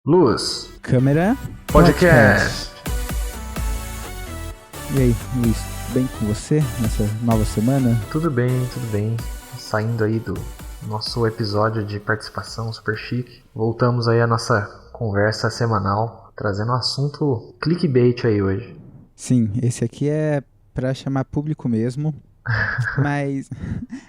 Luz, Câmera podcast. E aí, Luiz, tudo bem com você nessa nova semana? Tudo bem. Saindo aí do nosso episódio de participação super chique. Voltamos aí à nossa conversa semanal, trazendo um assunto clickbait aí hoje. Sim, esse aqui é pra chamar público mesmo, mas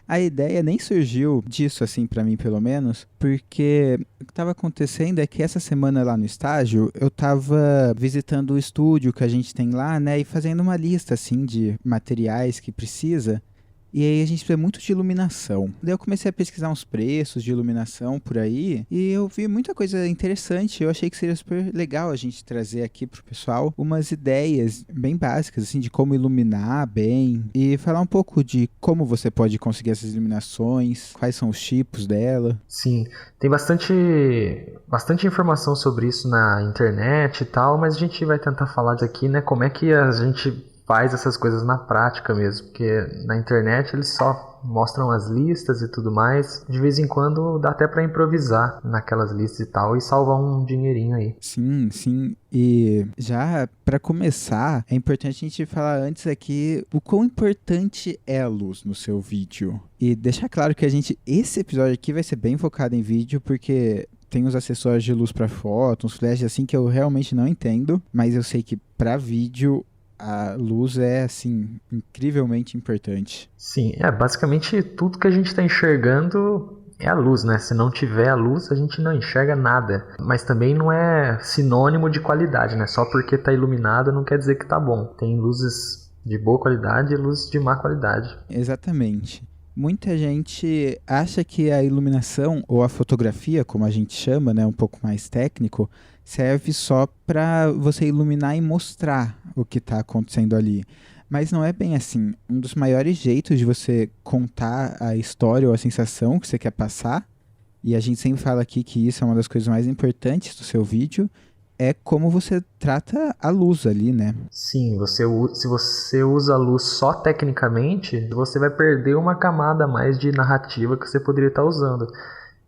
a ideia nem surgiu disso, assim, pra mim pelo menos, porque o que tava acontecendo é que essa semana lá no estágio, eu tava visitando o estúdio que a gente tem lá, né, e fazendo uma lista, assim, de materiais que precisa. E aí a gente precisa muito de iluminação. Daí eu comecei a pesquisar uns preços de iluminação por aí e eu vi muita coisa interessante. Eu achei que seria super legal a gente trazer aqui pro pessoal umas ideias bem básicas, assim, de como iluminar bem e falar um pouco de como você pode conseguir essas iluminações, quais são os tipos dela. Sim, tem bastante informação sobre isso na internet e tal, mas a gente vai tentar falar disso aqui, né? Como é que a gente faz essas coisas na prática mesmo, porque na internet eles só mostram as listas e tudo mais. De vez em quando dá até pra improvisar naquelas listas e tal e salvar um dinheirinho aí. Sim. E já para começar, é importante a gente falar antes aqui o quão importante é a luz no seu vídeo. E deixar claro que esse episódio aqui vai ser bem focado em vídeo, porque tem uns acessórios de luz para foto, uns flashes assim que eu realmente não entendo, mas eu sei que para vídeo a luz é, assim, incrivelmente importante. Sim, basicamente tudo que a gente está enxergando é a luz, né? Se não tiver a luz, a gente não enxerga nada. Mas também não é sinônimo de qualidade, né? Só porque está iluminado não quer dizer que tá bom. Tem luzes de boa qualidade e luzes de má qualidade. Exatamente. Muita gente acha que a iluminação ou a fotografia, como a gente chama, né, um pouco mais técnico, serve só para você iluminar e mostrar o que está acontecendo ali. Mas não é bem assim. Um dos maiores jeitos de você contar a história ou a sensação que você quer passar, e a gente sempre fala aqui que isso é uma das coisas mais importantes do seu vídeo, é como você trata a luz ali, né? Sim, se você usa a luz só tecnicamente, você vai perder uma camada a mais de narrativa que você poderia estar usando.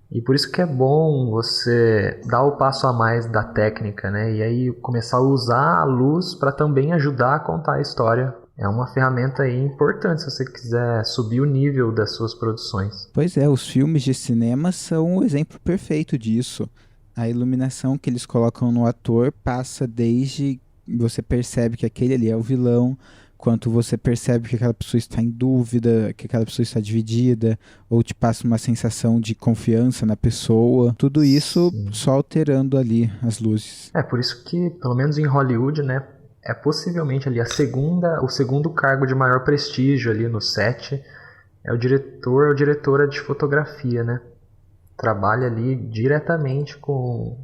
E por isso que é bom você dar o passo a mais da técnica, né? E aí começar a usar a luz para também ajudar a contar a história. É uma ferramenta aí importante se você quiser subir o nível das suas produções. Pois é, os filmes de cinema são o exemplo perfeito disso. A iluminação que eles colocam no ator passa desde você percebe que aquele ali é o vilão, quanto você percebe que aquela pessoa está em dúvida, que aquela pessoa está dividida, ou te passa uma sensação de confiança na pessoa. Tudo isso Sim. só alterando ali as luzes. Por isso que, pelo menos em Hollywood, né, é possivelmente ali o segundo cargo de maior prestígio ali no set é o diretor ou diretora de fotografia, né? Trabalha ali diretamente com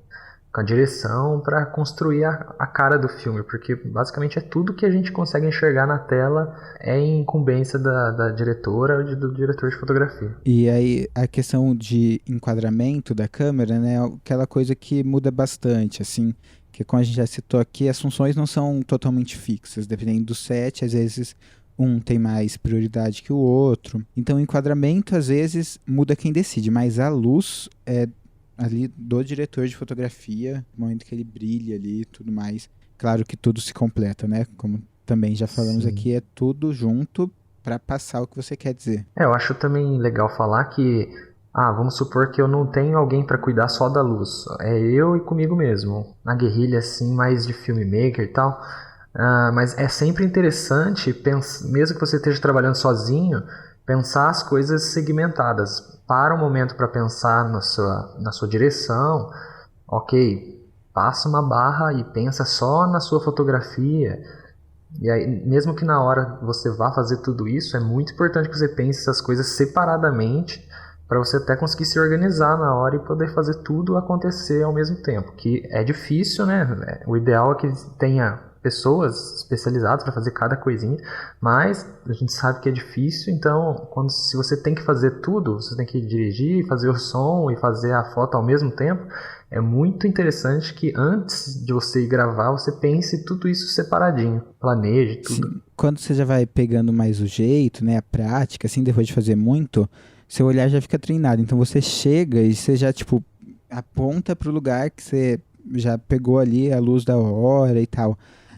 a direção para construir a cara do filme, porque basicamente é tudo que a gente consegue enxergar na tela é incumbência da diretora ou do diretor de fotografia. E aí a questão de enquadramento da câmera, né, é aquela coisa que muda bastante, assim, que como a gente já citou aqui, as funções não são totalmente fixas, dependendo do set, às vezes um tem mais prioridade que o outro. Então o enquadramento às vezes muda quem decide, mas a luz é ali do diretor de fotografia, no momento que ele brilha ali e tudo mais. Claro que tudo se completa, né? Como também já falamos Sim. aqui, é tudo junto para passar o que você quer dizer. Eu acho também legal falar que, vamos supor que eu não tenho alguém para cuidar só da luz, é eu e comigo mesmo, na guerrilha assim, mais de filmmaker e tal. Mas é sempre interessante, mesmo que você esteja trabalhando sozinho, pensar as coisas segmentadas. Para um momento para pensar na sua direção, ok, passa uma barra e pensa só na sua fotografia. E aí, mesmo que na hora você vá fazer tudo isso, é muito importante que você pense essas coisas separadamente para você até conseguir se organizar na hora e poder fazer tudo acontecer ao mesmo tempo. Que é difícil, né? O ideal é que tenha pessoas especializadas para fazer cada coisinha, mas a gente sabe que é difícil, então se você tem que fazer tudo, você tem que dirigir, fazer o som e fazer a foto ao mesmo tempo, é muito interessante que antes de você ir gravar, você pense tudo isso separadinho, planeje tudo. Sim. Quando você já vai pegando mais o jeito, né, a prática, assim, depois de fazer muito, seu olhar já fica treinado, então você chega e você já, tipo, aponta pro lugar que você já pegou ali a luz da hora e tal.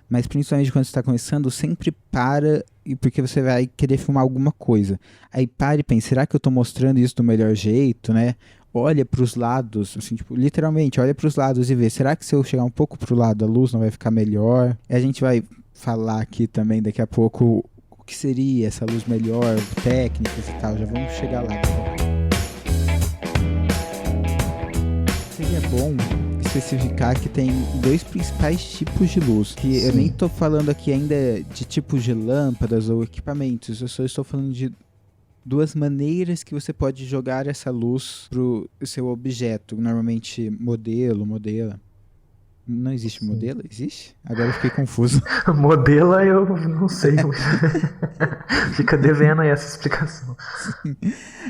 Mas principalmente quando você está começando, sempre para, porque você vai querer filmar alguma coisa. Aí para e pensa, será que eu estou mostrando isso do melhor jeito, né? Olha para os lados, assim, tipo, literalmente, olha para os lados e vê, será que se eu chegar um pouco para o lado, a luz não vai ficar melhor? E a gente vai falar aqui também daqui a pouco o que seria essa luz melhor, técnicas e tal, já vamos chegar lá. Seria bom especificar que tem dois principais tipos de luz, que eu nem estou falando aqui ainda de tipos de lâmpadas ou equipamentos, eu só estou falando de duas maneiras que você pode jogar essa luz pro seu objeto, normalmente modela. Não existe modelo? Existe? Agora eu fiquei confuso. Modela eu não sei. Fica devendo aí essa explicação.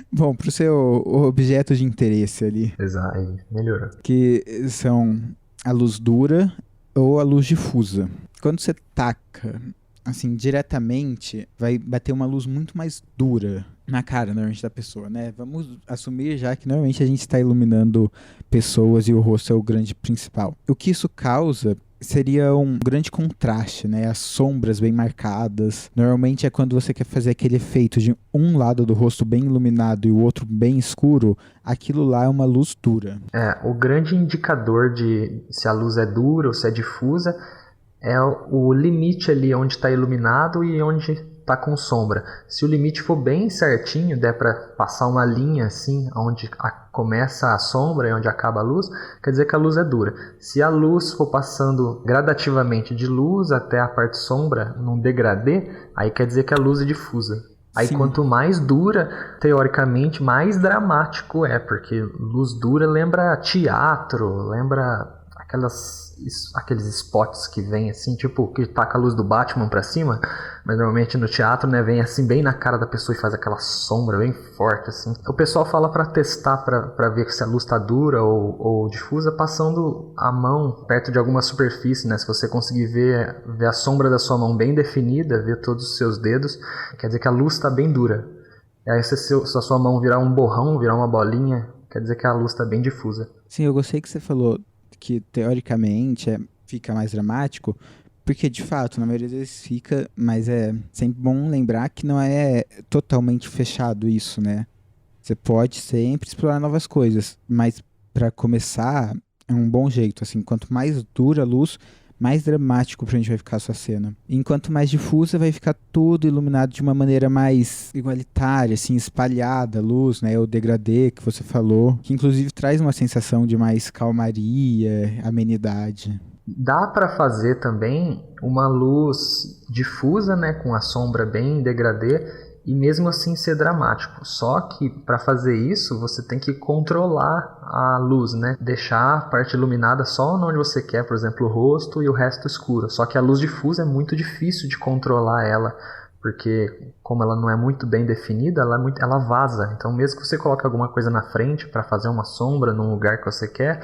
Bom, pro seu objeto de interesse ali. Exato, melhorou. Que são a luz dura ou a luz difusa. Quando você taca, assim, diretamente, vai bater uma luz muito mais dura na cara, normalmente, da pessoa, né? Vamos assumir já que normalmente a gente está iluminando pessoas e o rosto é o grande principal. O que isso causa seria um grande contraste, né? As sombras bem marcadas. Normalmente é quando você quer fazer aquele efeito de um lado do rosto bem iluminado e o outro bem escuro, aquilo lá é uma luz dura. O grande indicador de se a luz é dura ou se é difusa é o limite ali onde está iluminado e onde está com sombra. Se o limite for bem certinho, der para passar uma linha assim, onde começa a sombra e onde acaba a luz, quer dizer que a luz é dura. Se a luz for passando gradativamente de luz até a parte sombra, num degradê, aí quer dizer que a luz é difusa. Aí Sim. Quanto mais dura, teoricamente, mais dramático é, porque luz dura lembra teatro, lembra aqueles spots que vem assim, tipo, que taca a luz do Batman pra cima, mas normalmente no teatro, né, vem assim bem na cara da pessoa e faz aquela sombra bem forte, assim. O pessoal fala pra testar, pra ver se a luz tá dura ou difusa, passando a mão perto de alguma superfície, né, se você conseguir ver a sombra da sua mão bem definida, ver todos os seus dedos, quer dizer que a luz tá bem dura. E aí se a sua mão virar um borrão, virar uma bolinha, quer dizer que a luz tá bem difusa. Sim, eu gostei que você falou que teoricamente fica mais dramático, porque de fato, na maioria das vezes fica, mas é sempre bom lembrar que não é totalmente fechado isso, né? Você pode sempre explorar novas coisas, mas para começar é um bom jeito, assim, quanto mais dura a luz, mais dramático pra gente vai ficar a sua cena. Enquanto mais difusa, vai ficar tudo iluminado de uma maneira mais igualitária, assim, espalhada a luz, né? O degradê que você falou, que inclusive traz uma sensação de mais calmaria, amenidade. Dá para fazer também uma luz difusa, né, com a sombra bem degradê, e mesmo assim ser dramático. Só que para fazer isso você tem que controlar a luz, né? Deixar a parte iluminada só onde você quer, por exemplo, o rosto e o resto escuro. Só que a luz difusa é muito difícil de controlar ela, porque como ela não é muito bem definida, ela vaza. Então mesmo que você coloque alguma coisa na frente para fazer uma sombra num lugar que você quer,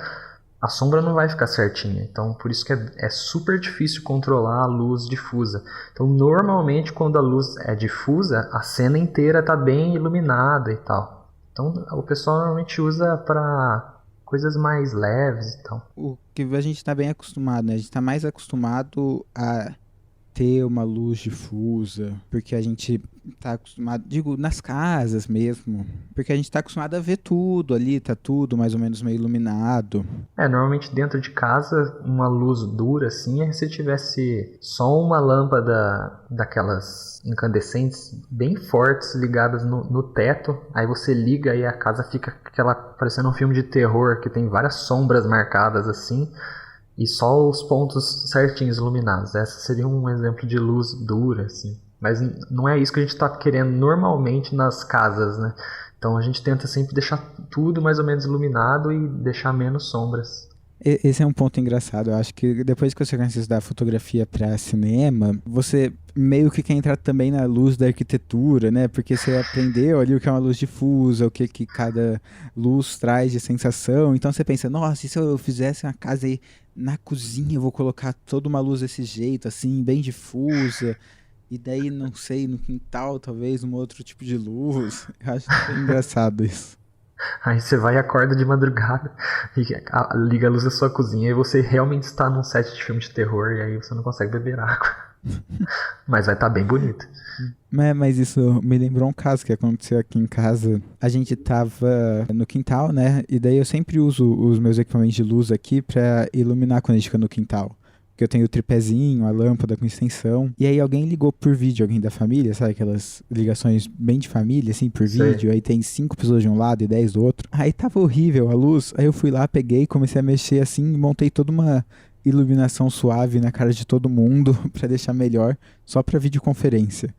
a sombra não vai ficar certinha. Então, por isso que é super difícil controlar a luz difusa. Então, normalmente, quando a luz é difusa, a cena inteira está bem iluminada e tal. Então, o pessoal normalmente usa para coisas mais leves e tal. O que a gente está bem acostumado, né? A gente está mais acostumado a ter uma luz difusa, porque a gente tá acostumado, digo, nas casas mesmo, porque a gente tá acostumado a ver tudo ali, tá tudo mais ou menos meio iluminado. Normalmente dentro de casa, uma luz dura assim, é se tivesse só uma lâmpada daquelas incandescentes bem fortes ligadas no teto, aí você liga e a casa fica parecendo um filme de terror, que tem várias sombras marcadas assim, e só os pontos certinhos iluminados. Essa seria um exemplo de luz dura, assim. Mas não é isso que a gente está querendo normalmente nas casas, né? Então a gente tenta sempre deixar tudo mais ou menos iluminado e deixar menos sombras. Esse é um ponto engraçado. Eu acho que depois que você começa a estudar fotografia para cinema, você meio que quer entrar também na luz da arquitetura, né? Porque você aprendeu ali o que é uma luz difusa, o que cada luz traz de sensação. Então você pensa, nossa, e se eu fizesse uma casa aí na cozinha, eu vou colocar toda uma luz desse jeito, assim, bem difusa. E daí, não sei, no quintal, talvez, um outro tipo de luz. Eu acho engraçado isso. Aí você vai e acorda de madrugada e liga a luz da sua cozinha e você realmente está num set de filme de terror e aí você não consegue beber água. Mas vai estar bem bonito. Mas isso me lembrou um caso que aconteceu aqui em casa. A gente tava no quintal, né? E daí eu sempre uso os meus equipamentos de luz aqui pra iluminar quando a gente fica no quintal. Porque eu tenho o tripézinho, a lâmpada com extensão. E aí alguém ligou por vídeo, alguém da família, sabe? Aquelas ligações bem de família, assim, por vídeo. Aí tem 5 pessoas de um lado e 10 do outro. Aí tava horrível a luz. Aí eu fui lá, peguei, comecei a mexer assim e montei toda uma iluminação suave na cara de todo mundo pra deixar melhor, só pra videoconferência.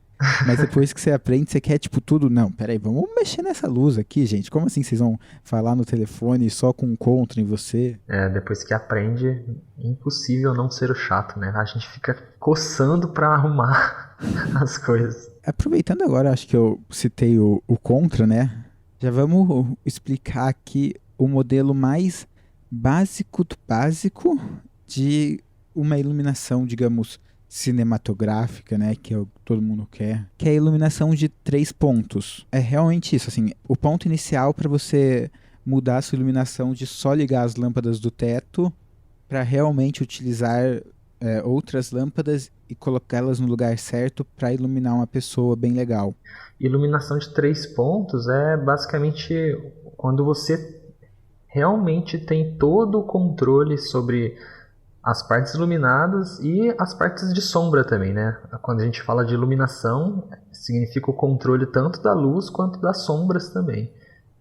Mas depois que você aprende, você quer tipo tudo. Não, peraí, vamos mexer nessa luz aqui, gente. Como assim vocês vão falar no telefone só com um contra em você? Depois que aprende, é impossível não ser o chato, né? A gente fica coçando pra arrumar as coisas. Aproveitando agora, acho que eu citei o contra, né? Já vamos explicar aqui o modelo mais básico do básico de uma iluminação, digamos, cinematográfica, né, que é o que todo mundo quer, que é a iluminação de 3 pontos. É realmente isso, assim, o ponto inicial para você mudar a sua iluminação de só ligar as lâmpadas do teto para realmente utilizar outras lâmpadas e colocá-las no lugar certo para iluminar uma pessoa bem legal. Iluminação de 3 pontos é basicamente quando você realmente tem todo o controle sobre as partes iluminadas e as partes de sombra também, né? Quando a gente fala de iluminação, significa o controle tanto da luz quanto das sombras também.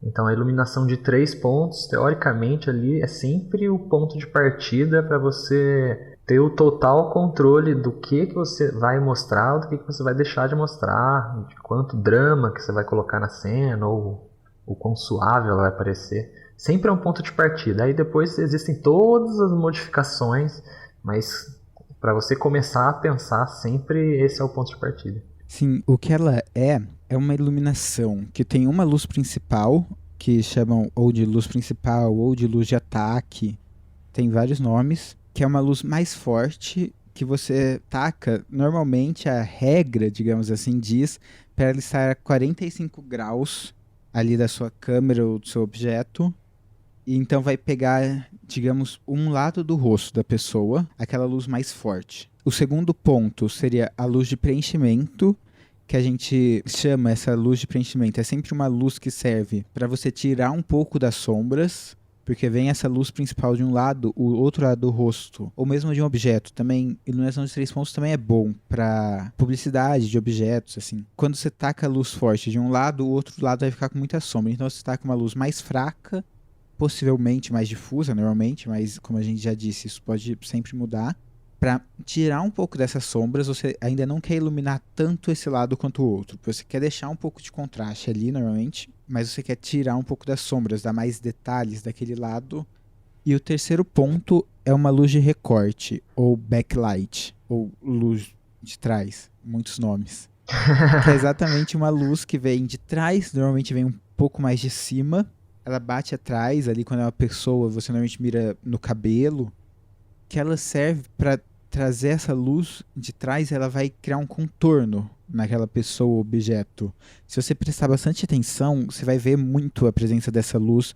Então a iluminação de 3 pontos, teoricamente ali, é sempre o ponto de partida para você ter o total controle do que você vai mostrar, do que você vai deixar de mostrar, de quanto drama que você vai colocar na cena, ou o quão suave ela vai parecer. Sempre é um ponto de partida. Aí depois existem todas as modificações, mas para você começar a pensar, sempre esse é o ponto de partida. Sim, o que ela é uma iluminação que tem uma luz principal, que chamam ou de luz principal ou de luz de ataque, tem vários nomes, que é uma luz mais forte que você taca. Normalmente a regra, digamos assim, diz para ela estar a 45 graus ali da sua câmera ou do seu objeto. E então vai pegar, digamos, um lado do rosto da pessoa, aquela luz mais forte. O segundo ponto seria a luz de preenchimento, que a gente chama essa luz de preenchimento. É sempre uma luz que serve para você tirar um pouco das sombras, porque vem essa luz principal de um lado, o outro lado do rosto, ou mesmo de um objeto. Também, iluminação de 3 pontos também é bom para publicidade de objetos, assim. Quando você taca a luz forte de um lado, o outro lado vai ficar com muita sombra. Então você taca uma luz mais fraca, possivelmente mais difusa, normalmente, mas como a gente já disse, isso pode sempre mudar. Para tirar um pouco dessas sombras, você ainda não quer iluminar tanto esse lado quanto o outro. Você quer deixar um pouco de contraste ali, normalmente, mas você quer tirar um pouco das sombras, dar mais detalhes daquele lado. E o terceiro ponto é uma luz de recorte, ou backlight, ou luz de trás, muitos nomes. Que é exatamente uma luz que vem de trás, normalmente vem um pouco mais de cima. Ela bate atrás, ali quando é uma pessoa, você normalmente mira no cabelo, que ela serve para trazer essa luz de trás, ela vai criar um contorno naquela pessoa ou objeto. Se você prestar bastante atenção, você vai ver muito a presença dessa luz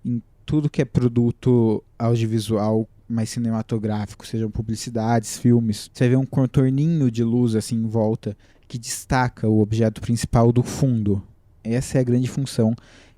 em tudo que é produto audiovisual mais cinematográfico, sejam publicidades, filmes. Você vai ver um contorninho de luz assim em volta que destaca o objeto principal do fundo. Essa é a grande função.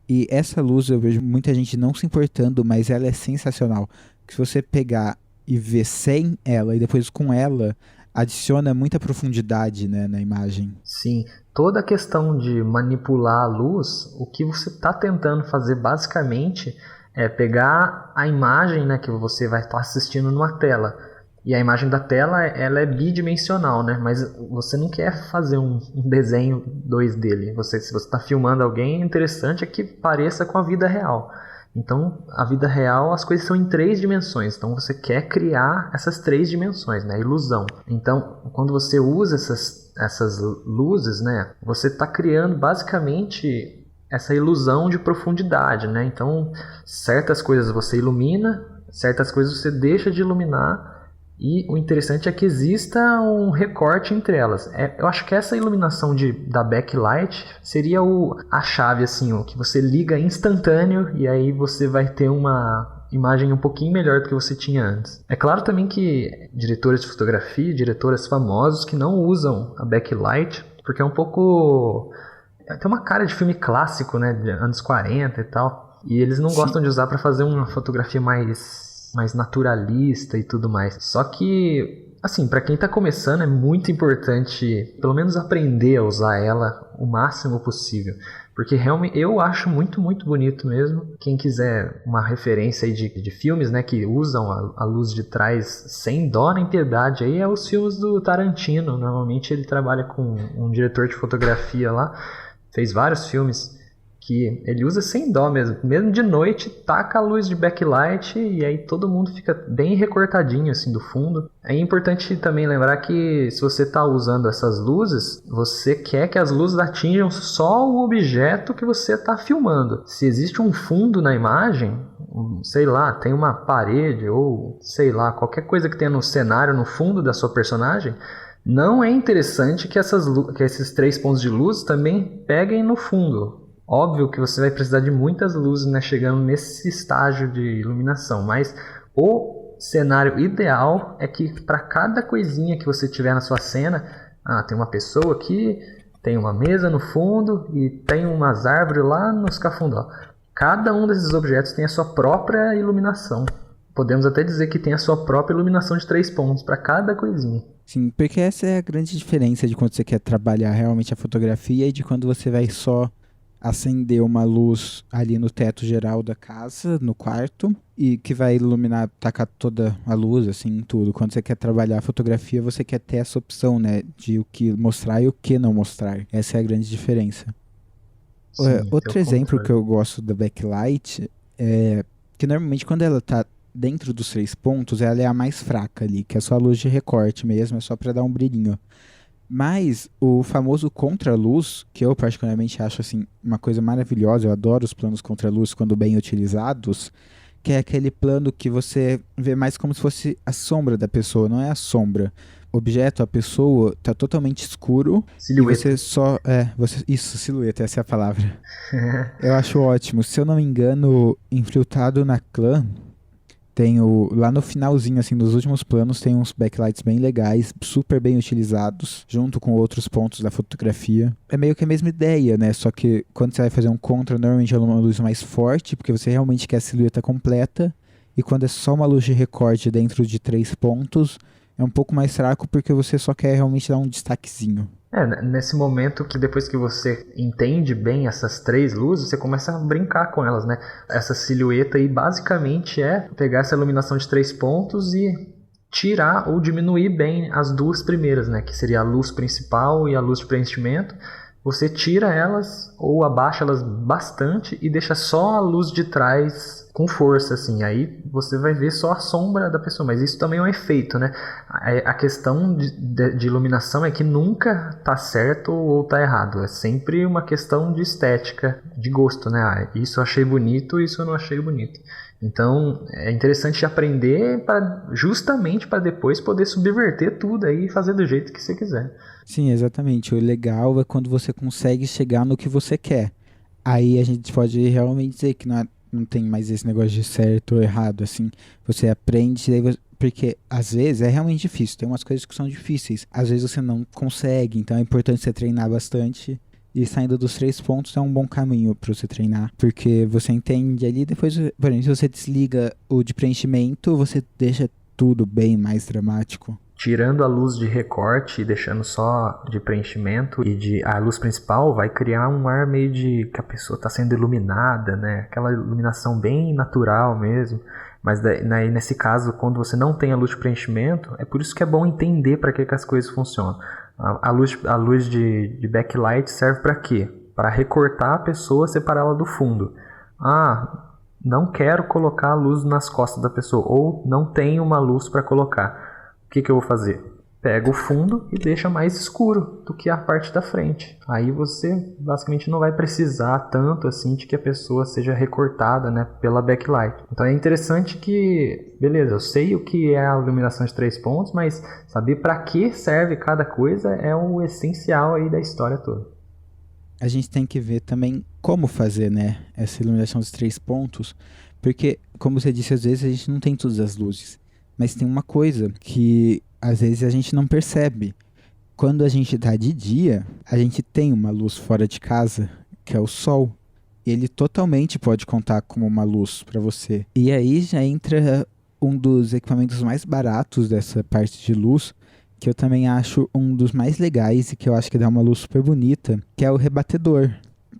E essa luz eu vejo muita gente não se importando, mas ela é sensacional. Se você pegar e ver sem ela e depois com ela, adiciona muita profundidade, né, na imagem. Sim, toda a questão de manipular a luz, o que você está tentando fazer basicamente é pegar a imagem, né, que você vai estar assistindo numa tela. E a imagem da tela, ela é bidimensional, né? Mas você não quer fazer um desenho 2D dele. Se você está filmando alguém, o interessante é que pareça com a vida real. Então, a vida real, as coisas são em 3 dimensões. Então, você quer criar essas 3 dimensões, né? A ilusão. Então, quando você usa essas luzes, né? Você está criando basicamente essa ilusão de profundidade, né? Então, certas coisas você ilumina, certas coisas você deixa de iluminar. E o interessante é que exista um recorte entre elas. Eu acho que essa iluminação da backlight seria a chave, assim, o que você liga instantâneo e aí você vai ter uma imagem um pouquinho melhor do que você tinha antes. É claro também que diretores de fotografia, diretores famosos que não usam a backlight, porque é um pouco... tem uma cara de filme clássico, né, de anos 40 e tal, e eles não gostam de usar para fazer uma fotografia mais naturalista e tudo mais. Só que, assim, para quem tá começando é muito importante, pelo menos aprender a usar ela o máximo possível. Porque realmente eu acho muito, muito bonito mesmo. Quem quiser uma referência aí de filmes, né, que usam a luz de trás sem dó nem piedade, aí é os filmes do Tarantino. Normalmente ele trabalha com um diretor de fotografia lá, fez vários filmes que ele usa sem dó mesmo de noite, taca a luz de backlight e aí todo mundo fica bem recortadinho assim do fundo. É importante também lembrar que se você está usando essas luzes, você quer que as luzes atinjam só o objeto que você está filmando. Se existe um fundo na imagem, sei lá, tem uma parede ou sei lá, qualquer coisa que tenha no cenário, no fundo da sua personagem, não é interessante que esses 3 pontos de luz também peguem no fundo. Óbvio que você vai precisar de muitas luzes, né, chegando nesse estágio de iluminação, mas o cenário ideal é que para cada coisinha que você tiver na sua cena, tem uma pessoa aqui, tem uma mesa no fundo e tem umas árvores lá nos cafundó. Cada um desses objetos tem a sua própria iluminação. Podemos até dizer que tem a sua própria iluminação de 3 pontos para cada coisinha. Sim, porque essa é a grande diferença de quando você quer trabalhar realmente a fotografia e de quando você vai só acender uma luz ali no teto geral da casa, no quarto, e que vai iluminar, tacar toda a luz, assim, tudo. Quando você quer trabalhar a fotografia, você quer ter essa opção, né, de o que mostrar e o que não mostrar. Essa é a grande diferença. Sim, Outro exemplo que eu gosto da backlight é que normalmente quando ela tá dentro dos 3 pontos, ela é a mais fraca ali, que é só a luz de recorte mesmo, é só para dar um brilhinho. Mas o famoso contraluz, que eu particularmente acho assim uma coisa maravilhosa, eu adoro os planos contraluz quando bem utilizados, que é aquele plano que você vê mais como se fosse a sombra da pessoa, não é a sombra. O objeto, a pessoa, tá totalmente escuro. Silhueta. E você só... isso, silhueta, essa é a palavra. Eu acho ótimo. Se eu não me engano, Infiltrado na Clã, tem lá no finalzinho, assim, nos últimos planos, tem uns backlights bem legais, super bem utilizados, junto com outros pontos da fotografia. É meio que a mesma ideia, né? Só que quando você vai fazer um contra, normalmente é uma luz mais forte, porque você realmente quer a silhueta completa. E quando é só uma luz de recorte dentro de 3 pontos, é um pouco mais fraco, porque você só quer realmente dar um destaquezinho. Nesse momento que depois que você entende bem essas 3 luzes, você começa a brincar com elas, né? Essa silhueta aí basicamente é pegar essa iluminação de 3 pontos e tirar ou diminuir bem as 2 primeiras, né? Que seria a luz principal e a luz de preenchimento. Você tira elas ou abaixa elas bastante e deixa só a luz de trás com força, assim. Aí você vai ver só a sombra da pessoa, mas isso também é um efeito, né? A questão de iluminação é que nunca tá certo ou tá errado. É sempre uma questão de estética, de gosto, né? Isso eu achei bonito, isso eu não achei bonito. Então é interessante aprender justamente para depois poder subverter tudo aí e fazer do jeito que você quiser. Sim, exatamente. O legal é quando você consegue chegar no que você quer. Aí a gente pode realmente dizer que não tem mais esse negócio de certo ou errado, assim. Você aprende, porque às vezes é realmente difícil. Tem umas coisas que são difíceis. Às vezes você não consegue, então é importante você treinar bastante. E saindo dos 3 pontos é um bom caminho para você treinar. Porque você entende ali, depois, por exemplo, se você desliga o de preenchimento, você deixa tudo bem mais dramático. Tirando a luz de recorte e deixando só de preenchimento e a luz principal, vai criar um ar meio de que a pessoa está sendo iluminada, né? Aquela iluminação bem natural mesmo. Mas daí, nesse caso, quando você não tem a luz de preenchimento, é por isso que é bom entender para que as coisas funcionam. A luz de backlight serve para quê? Para recortar a pessoa, separá-la do fundo. Não quero colocar a luz nas costas da pessoa, ou não tenho uma luz para colocar. O que eu vou fazer? pega o fundo e deixa mais escuro do que a parte da frente. Aí você basicamente não vai precisar tanto assim de que a pessoa seja recortada, né, pela backlight. Então é interessante que, beleza, eu sei o que é a iluminação de 3 pontos, mas saber para que serve cada coisa é o essencial aí da história toda. A gente tem que ver também como fazer, né, essa iluminação dos 3 pontos, porque, como você disse, às vezes a gente não tem todas as luzes, mas tem uma coisa que às vezes a gente não percebe. Quando a gente está de dia, a gente tem uma luz fora de casa, que é o sol. Ele totalmente pode contar como uma luz para você. E aí já entra um dos equipamentos mais baratos dessa parte de luz, que eu também acho um dos mais legais e que eu acho que dá uma luz super bonita, que é o rebatedor.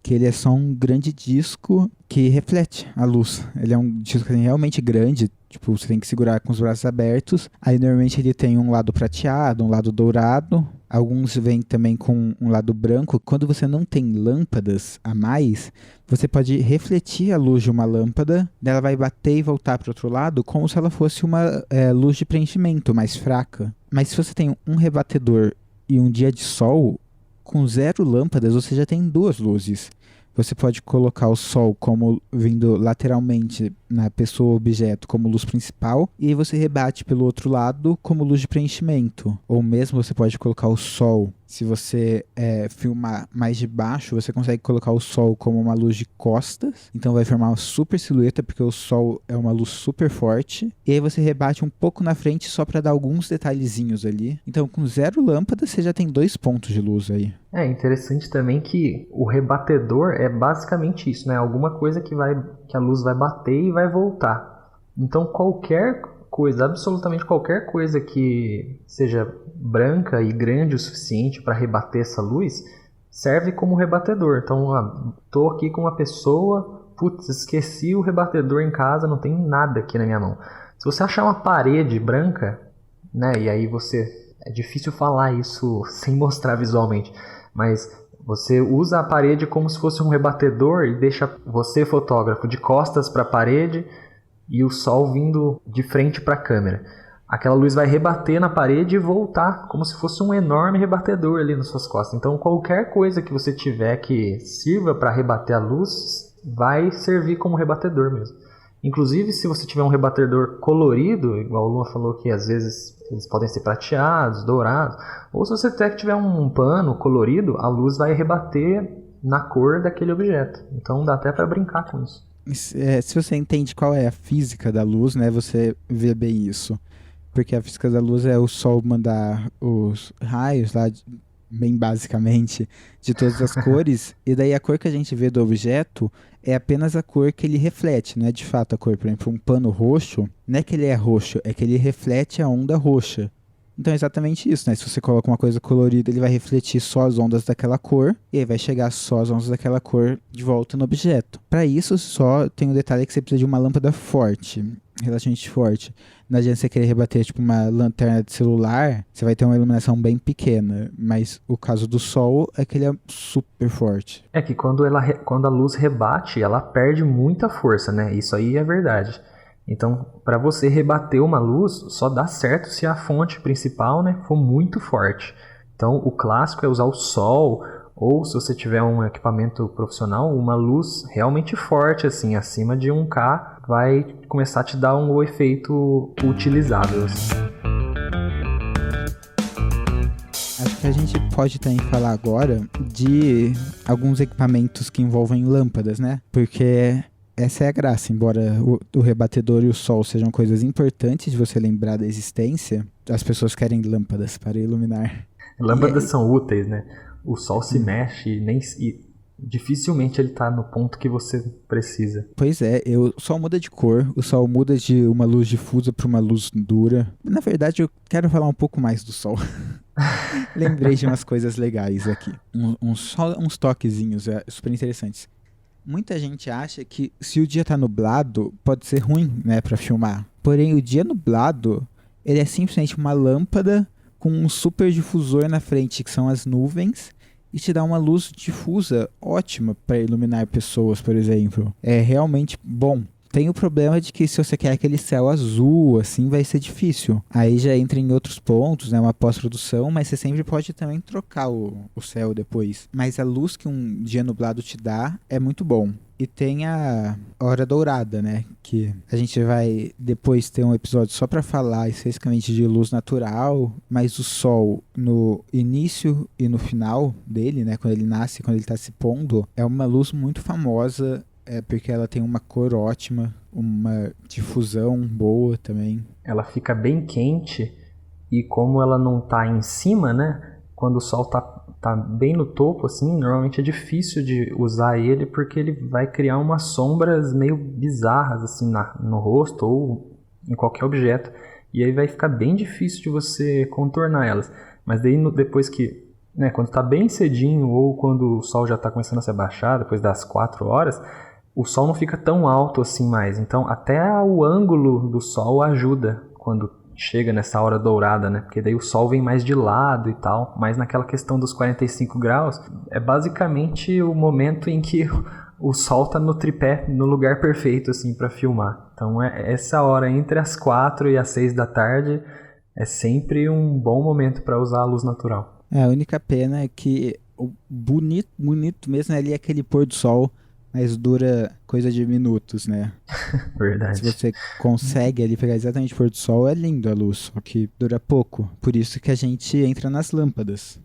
Que ele é só um grande disco que reflete a luz. Ele é um disco realmente grande, tipo, você tem que segurar com os braços abertos. Aí normalmente ele tem um lado prateado, um lado dourado. Alguns vêm também com um lado branco. Quando você não tem lâmpadas a mais, você pode refletir a luz de uma lâmpada, ela vai bater e voltar para o outro lado, como se ela fosse uma luz de preenchimento mais fraca. Mas se você tem um rebatedor e um dia de sol, com 0 lâmpadas, você já tem 2 luzes. Você pode colocar o sol como vindo lateralmente na pessoa ou objeto como luz principal, e aí você rebate pelo outro lado como luz de preenchimento. Ou mesmo você pode colocar o sol, se você filmar mais de baixo, você consegue colocar o sol como uma luz de costas, então vai formar uma super silhueta, porque o sol é uma luz super forte, e aí você rebate um pouco na frente só para dar alguns detalhezinhos ali. Então com 0 lâmpadas você já tem 2 pontos de luz aí. É interessante também que o rebatedor é basicamente isso, né? Alguma coisa que a luz vai bater e vai voltar. Então qualquer coisa, absolutamente qualquer coisa que seja branca e grande o suficiente para rebater essa luz, serve como rebatedor. Então, tô aqui com uma pessoa, putz, esqueci o rebatedor em casa, não tem nada aqui na minha mão. Se você achar uma parede branca, né? E aí é difícil falar isso sem mostrar visualmente, mas você usa a parede como se fosse um rebatedor e deixa você, fotógrafo, de costas para a parede e o sol vindo de frente para a câmera. Aquela luz vai rebater na parede e voltar como se fosse um enorme rebatedor ali nas suas costas. Então qualquer coisa que você tiver que sirva para rebater a luz vai servir como rebatedor mesmo. Inclusive, se você tiver um rebatedor colorido, igual o Lua falou que às vezes eles podem ser prateados, dourados, ou se você até tiver um pano colorido, a luz vai rebater na cor daquele objeto. Então dá até para brincar com isso. Se você entende qual é a física da luz, né, você vê bem isso. Porque a física da luz é o sol mandar os raios lá, bem basicamente, de todas as cores, e daí a cor que a gente vê do objeto é apenas a cor que ele reflete, não é de fato a cor. Por exemplo, um pano roxo, não é que ele é roxo, é que ele reflete a onda roxa. Então é exatamente isso, né? Se você coloca uma coisa colorida, ele vai refletir só as ondas daquela cor, e aí vai chegar só as ondas daquela cor de volta no objeto. Para isso, só tem um detalhe que você precisa de uma lâmpada forte, relativamente forte. Não adianta você querer rebater tipo uma lanterna de celular, você vai ter uma iluminação bem pequena, mas o caso do sol é que ele é super forte. É que quando a luz rebate, ela perde muita força, né? Isso aí é verdade. Então, para você rebater uma luz, só dá certo se a fonte principal, né, for muito forte. Então, o clássico é usar o sol, ou se você tiver um equipamento profissional, uma luz realmente forte, assim, acima de 1K, vai começar a te dar um efeito utilizável. Acho que a gente pode também falar agora de alguns equipamentos que envolvem lâmpadas, né? Porque essa é a graça, embora o rebatedor e o sol sejam coisas importantes de você lembrar da existência, as pessoas querem lâmpadas para iluminar. Lâmpadas são úteis, né? O sol se mexe e dificilmente ele está no ponto que você precisa. Pois é, o sol muda de cor, o sol muda de uma luz difusa para uma luz dura. Na verdade, eu quero falar um pouco mais do sol. Lembrei de umas coisas legais aqui. Uns toquezinhos super interessantes. Muita gente acha que se o dia tá nublado, pode ser ruim, né, pra filmar. Porém, o dia nublado, ele é simplesmente uma lâmpada com um super difusor na frente, que são as nuvens, e te dá uma luz difusa ótima para iluminar pessoas, por exemplo. É realmente bom. Tem o problema de que se você quer aquele céu azul, assim, vai ser difícil. Aí já entra em outros pontos, né? Uma pós-produção, mas você sempre pode também trocar o céu depois. Mas a luz que um dia nublado te dá é muito bom. E tem a hora dourada, né? Que a gente vai depois ter um episódio só para falar especificamente de luz natural, mas o sol no início e no final dele, né? Quando ele nasce, quando ele tá se pondo, é uma luz muito famosa, porque ela tem uma cor ótima, uma difusão boa também. Ela fica bem quente e como ela não tá em cima, né? Quando o sol tá bem no topo, assim, normalmente é difícil de usar ele porque ele vai criar umas sombras meio bizarras, assim, no rosto ou em qualquer objeto. E aí vai ficar bem difícil de você contornar elas. Mas daí depois que, né, quando tá bem cedinho ou quando o sol já tá começando a se abaixar, depois das 4 horas, o sol não fica tão alto assim mais. Então até o ângulo do sol ajuda quando chega nessa hora dourada, né? Porque daí o sol vem mais de lado e tal. Mas naquela questão dos 45 graus, é basicamente o momento em que o sol tá no tripé, no lugar perfeito, assim, para filmar. Então essa hora entre as 4 e as 6 da tarde é sempre um bom momento para usar a luz natural. A única pena é que o bonito mesmo ali é aquele pôr do sol, mas dura coisa de minutos, né? Verdade. Se você consegue ali pegar exatamente o pôr do sol, é lindo a luz, só que dura pouco. Por isso que a gente entra nas lâmpadas.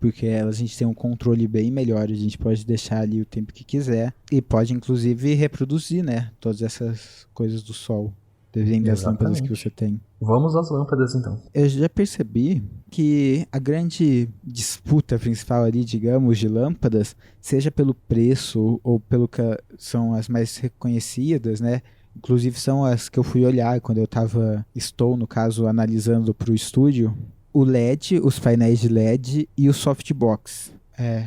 Porque a gente tem um controle bem melhor, a gente pode deixar ali o tempo que quiser. E pode, inclusive, reproduzir, né? Todas essas coisas do sol, dependendo das lâmpadas que você tem. Vamos às lâmpadas, então. Eu já percebi que a grande disputa principal ali, digamos, de lâmpadas, seja pelo preço ou pelo que são as mais reconhecidas, né? Inclusive são as que eu fui olhar quando estou, no caso, analisando para o estúdio, o LED, os painéis de LED e o softbox.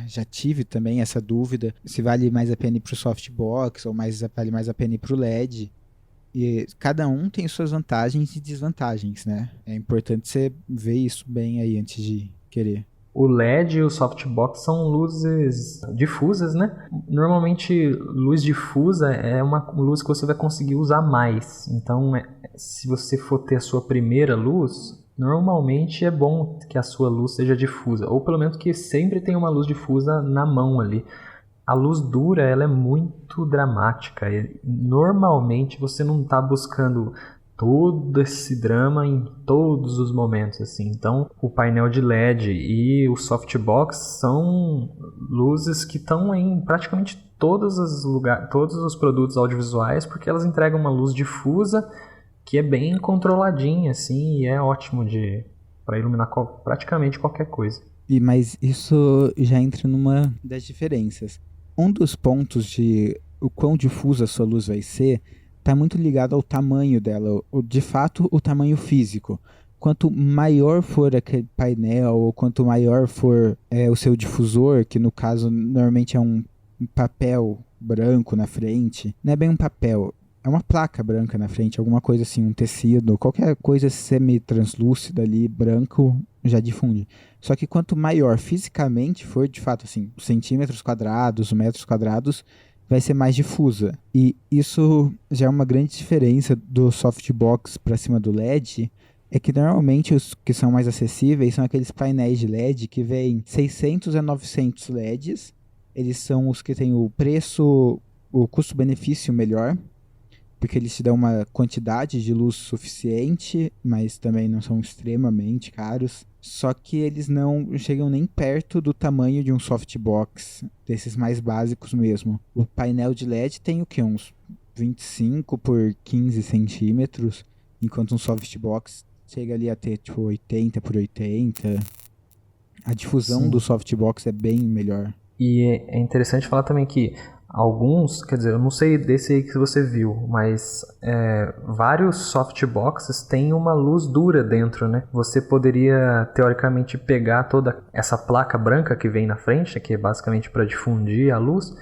Já tive também essa dúvida se vale mais a pena ir para o softbox ou vale mais a pena ir para o LED. E cada um tem suas vantagens e desvantagens, né? É importante você ver isso bem aí antes de querer. O LED e o softbox são luzes difusas, né? Normalmente, luz difusa é uma luz que você vai conseguir usar mais. Então, se você for ter a sua primeira luz, normalmente é bom que a sua luz seja difusa. Ou pelo menos que sempre tenha uma luz difusa na mão ali. A luz dura, ela é muito dramática. Normalmente você não está buscando todo esse drama em todos os momentos, assim. Então, o painel de LED e o softbox são luzes que estão em praticamente todos os produtos audiovisuais, porque elas entregam uma luz difusa que é bem controladinha, assim, e é ótimo para iluminar praticamente qualquer coisa. Mas isso já entra numa das diferenças. Um dos pontos de o quão difusa a sua luz vai ser está muito ligado ao tamanho dela, de fato o tamanho físico. Quanto maior for aquele painel, ou quanto maior for o seu difusor, que no caso normalmente é um papel branco na frente, não é bem um papel, é uma placa branca na frente, alguma coisa assim, um tecido, qualquer coisa semi-translúcida ali, branco, já difunde. Só que quanto maior fisicamente for, de fato, assim, centímetros quadrados, metros quadrados, vai ser mais difusa. E isso já é uma grande diferença do softbox para cima do LED, é que normalmente os que são mais acessíveis são aqueles painéis de LED que vêm 600 a 900 LEDs. Eles são os que têm o custo-benefício melhor, porque eles te dão uma quantidade de luz suficiente, mas também não são extremamente caros. Só que eles não chegam nem perto do tamanho de um softbox, desses mais básicos mesmo. O painel de LED tem o que? Uns 25 por 15 centímetros, enquanto um softbox chega ali a ter tipo 80 por 80. A difusão do softbox é bem melhor. E é interessante falar também que alguns, quer dizer, eu não sei desse aí que você viu, mas vários softboxes têm uma luz dura dentro, né? Você poderia, teoricamente, pegar toda essa placa branca que vem na frente, que é basicamente para difundir a luz,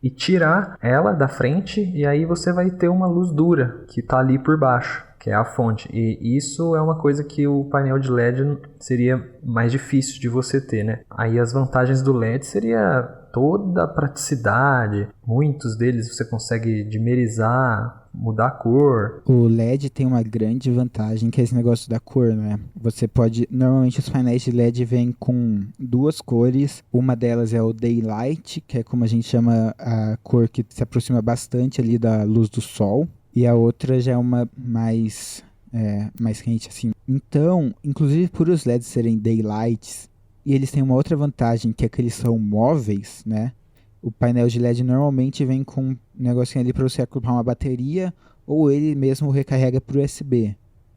e tirar ela da frente, e aí você vai ter uma luz dura que está ali por baixo, que é a fonte. E isso é uma coisa que o painel de LED seria mais difícil de você ter, né? Aí as vantagens do LED seria toda a praticidade. Muitos deles você consegue dimerizar, mudar a cor. O LED tem uma grande vantagem, que é esse negócio da cor, né? Você pode... Normalmente os painéis de LED vêm com duas cores. Uma delas é o Daylight, que é como a gente chama a cor que se aproxima bastante ali da luz do sol. E a outra já é uma mais quente, assim. Então, inclusive por os LEDs serem Daylights, e eles têm uma outra vantagem, que é que eles são móveis, né? O painel de LED normalmente vem com um negocinho ali para você acoplar uma bateria, ou ele mesmo recarrega por USB.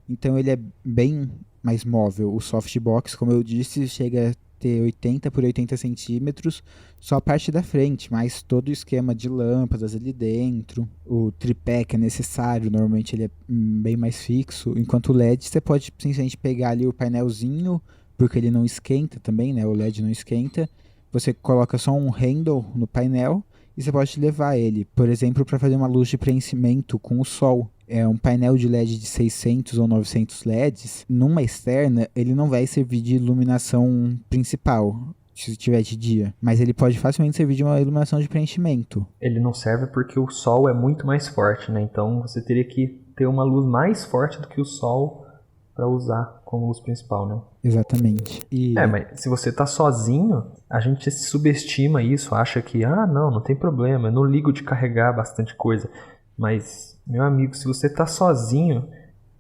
Então ele é bem mais móvel. O softbox, como eu disse, chega a ter 80 por 80 centímetros, só a parte da frente, mas todo o esquema de lâmpadas ali dentro. O tripé que é necessário, normalmente ele é bem mais fixo, enquanto o LED você pode simplesmente pegar ali o painelzinho, porque ele não esquenta também, né? O LED não esquenta. Você coloca só um handle no painel e você pode levar ele, por exemplo, para fazer uma luz de preenchimento com o sol. É um painel de LED de 600 ou 900 LEDs. Numa externa, ele não vai servir de iluminação principal, se tiver de dia. Mas ele pode facilmente servir de uma iluminação de preenchimento. Ele não serve porque o sol é muito mais forte, né? Então você teria que ter uma luz mais forte do que o sol para usar como luz principal, né? Exatamente. Mas se você tá sozinho, a gente subestima isso, acha que, não tem problema, eu não ligo de carregar bastante coisa. Mas, meu amigo, se você tá sozinho,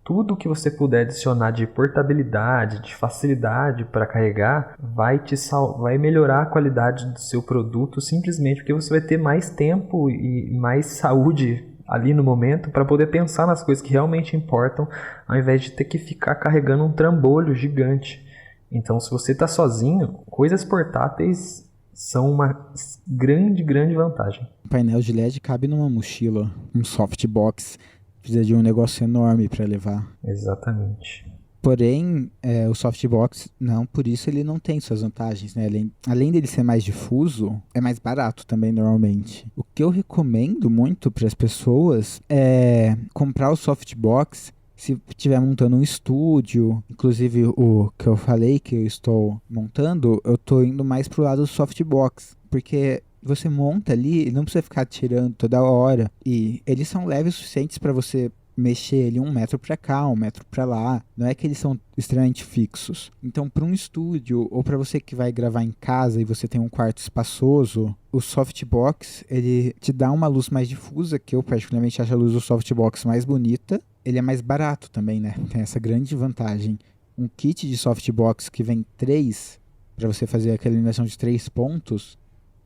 tudo que você puder adicionar de portabilidade, de facilidade para carregar, vai melhorar a qualidade do seu produto, simplesmente porque você vai ter mais tempo e mais saúde ali no momento para poder pensar nas coisas que realmente importam, ao invés de ter que ficar carregando um trambolho gigante. Então, se você está sozinho, coisas portáteis são uma grande, grande vantagem. O painel de LED cabe numa mochila, um softbox, precisa de um negócio enorme para levar. Exatamente. Porém, o softbox, não, por isso ele não tem suas vantagens, né? Além dele ser mais difuso, é mais barato também normalmente. O que eu recomendo muito para as pessoas é comprar o softbox se estiver montando um estúdio. Inclusive o que eu falei que eu estou montando, eu estou indo mais pro lado do softbox, porque você monta ali e não precisa ficar tirando toda hora. E eles são leves o suficientes para você mexer ele 1 metro para cá, 1 metro para lá. Não é que eles são extremamente fixos. Então, para um estúdio ou para você que vai gravar em casa e você tem um quarto espaçoso, o softbox ele te dá uma luz mais difusa, que eu particularmente acho a luz do softbox mais bonita. Ele é mais barato também, né? Tem essa grande vantagem. Um kit de softbox que vem 3, para você fazer aquela iluminação de 3 pontos,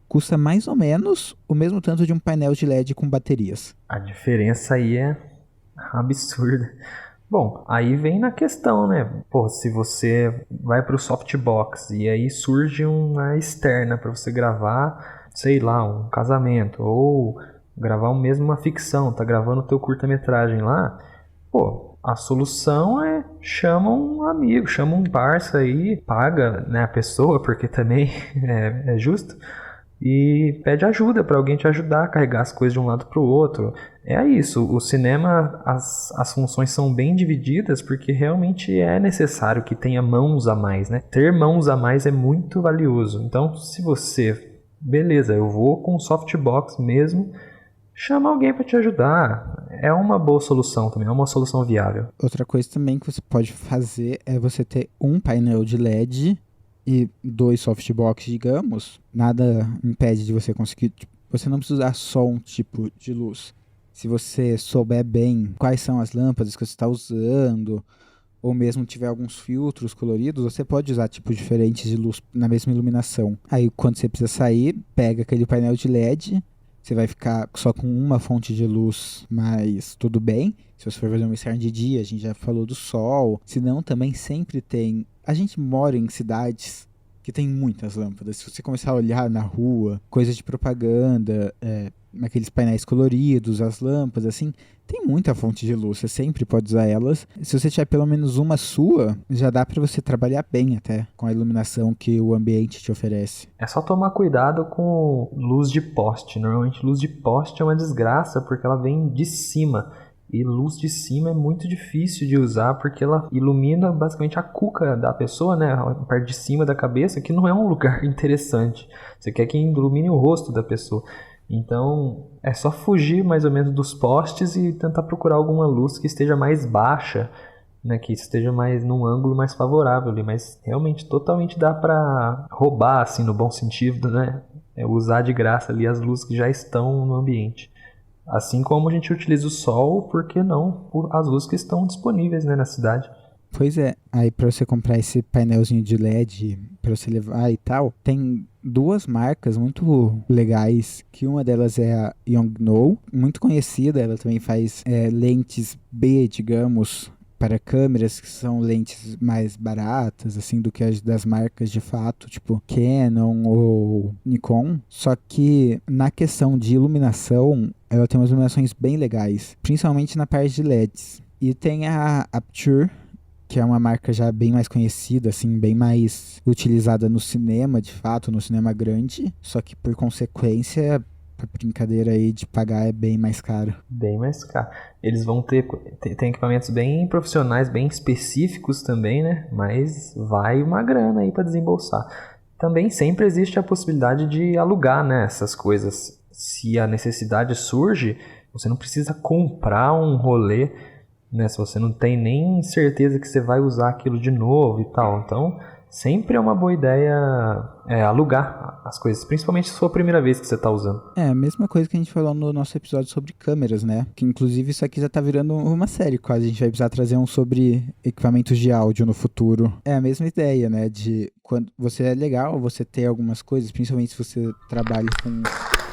custa mais ou menos o mesmo tanto de um painel de LED com baterias. A diferença aí é absurda. Bom, aí vem na questão, né? Pô, se você vai pro softbox e aí surge uma externa para você gravar, sei lá, um casamento, ou gravar mesmo uma ficção, tá gravando o teu curta-metragem lá, pô, a solução é chama um amigo, chama um parça aí, paga, né, a pessoa, porque também é justo, e pede ajuda para alguém te ajudar a carregar as coisas de um lado para o outro. É isso, o cinema, as funções são bem divididas porque realmente é necessário que tenha mãos a mais, né? Ter mãos a mais é muito valioso. Então, se você, beleza, eu vou com o softbox mesmo, chama alguém para te ajudar. É uma boa solução também, é uma solução viável. Outra coisa também que você pode fazer é você ter um painel de LED e 2 softbox, digamos. Nada impede de você conseguir... Você não precisa usar só um tipo de luz. Se você souber bem quais são as lâmpadas que você está usando, ou mesmo tiver alguns filtros coloridos, você pode usar tipos diferentes de luz na mesma iluminação. Aí, quando você precisa sair, pega aquele painel de LED, você vai ficar só com uma fonte de luz, mas tudo bem. Se você for fazer um externo de dia, a gente já falou do sol. Se não, também sempre tem... A gente mora em cidades que tem muitas lâmpadas. Se você começar a olhar na rua, coisas de propaganda, naqueles painéis coloridos, as lâmpadas, assim, tem muita fonte de luz, você sempre pode usar elas. Se você tiver pelo menos uma sua, já dá para você trabalhar bem até com a iluminação que o ambiente te oferece. É só tomar cuidado com luz de poste. Normalmente luz de poste é uma desgraça porque ela vem de cima. E luz de cima é muito difícil de usar porque ela ilumina basicamente a cuca da pessoa, né? A parte de cima da cabeça, que não é um lugar interessante. Você quer que ilumine o rosto da pessoa. Então é só fugir mais ou menos dos postes e tentar procurar alguma luz que esteja mais baixa, né? Que esteja mais num ângulo mais favorável ali. Mas realmente totalmente dá pra roubar, assim, no bom sentido, né? Usar de graça ali as luzes que já estão no ambiente. Assim como a gente utiliza o sol, por que não as luzes que estão disponíveis, né, na cidade? Pois é, aí pra você comprar esse painelzinho de LED pra você levar e tal, tem duas marcas muito legais, que uma delas é a Yongnuo, muito conhecida, ela também faz lentes B, digamos, para câmeras que são lentes mais baratas, assim, do que as das marcas de fato, tipo Canon ou Nikon. Só que na questão de iluminação, ela tem umas iluminações bem legais, principalmente na parte de LEDs. E tem a Aputure, que é uma marca já bem mais conhecida, assim, bem mais utilizada no cinema, de fato, no cinema grande, só que por consequência, a brincadeira aí de pagar é bem mais caro. Bem mais caro. Eles vão tem equipamentos bem profissionais, bem específicos também, né? Mas vai uma grana aí para desembolsar. Também sempre existe a possibilidade de alugar, né, essas coisas. Se a necessidade surge, você não precisa comprar um rolê, né, se você não tem nem certeza que você vai usar aquilo de novo e tal. Então, sempre é uma boa ideia alugar as coisas, principalmente se for a primeira vez que você está usando. É a mesma coisa que a gente falou no nosso episódio sobre câmeras, né? Que inclusive isso aqui já tá virando uma série quase. A gente vai precisar trazer um sobre equipamentos de áudio no futuro. É a mesma ideia, né? De quando você é legal você ter algumas coisas, principalmente se você trabalha com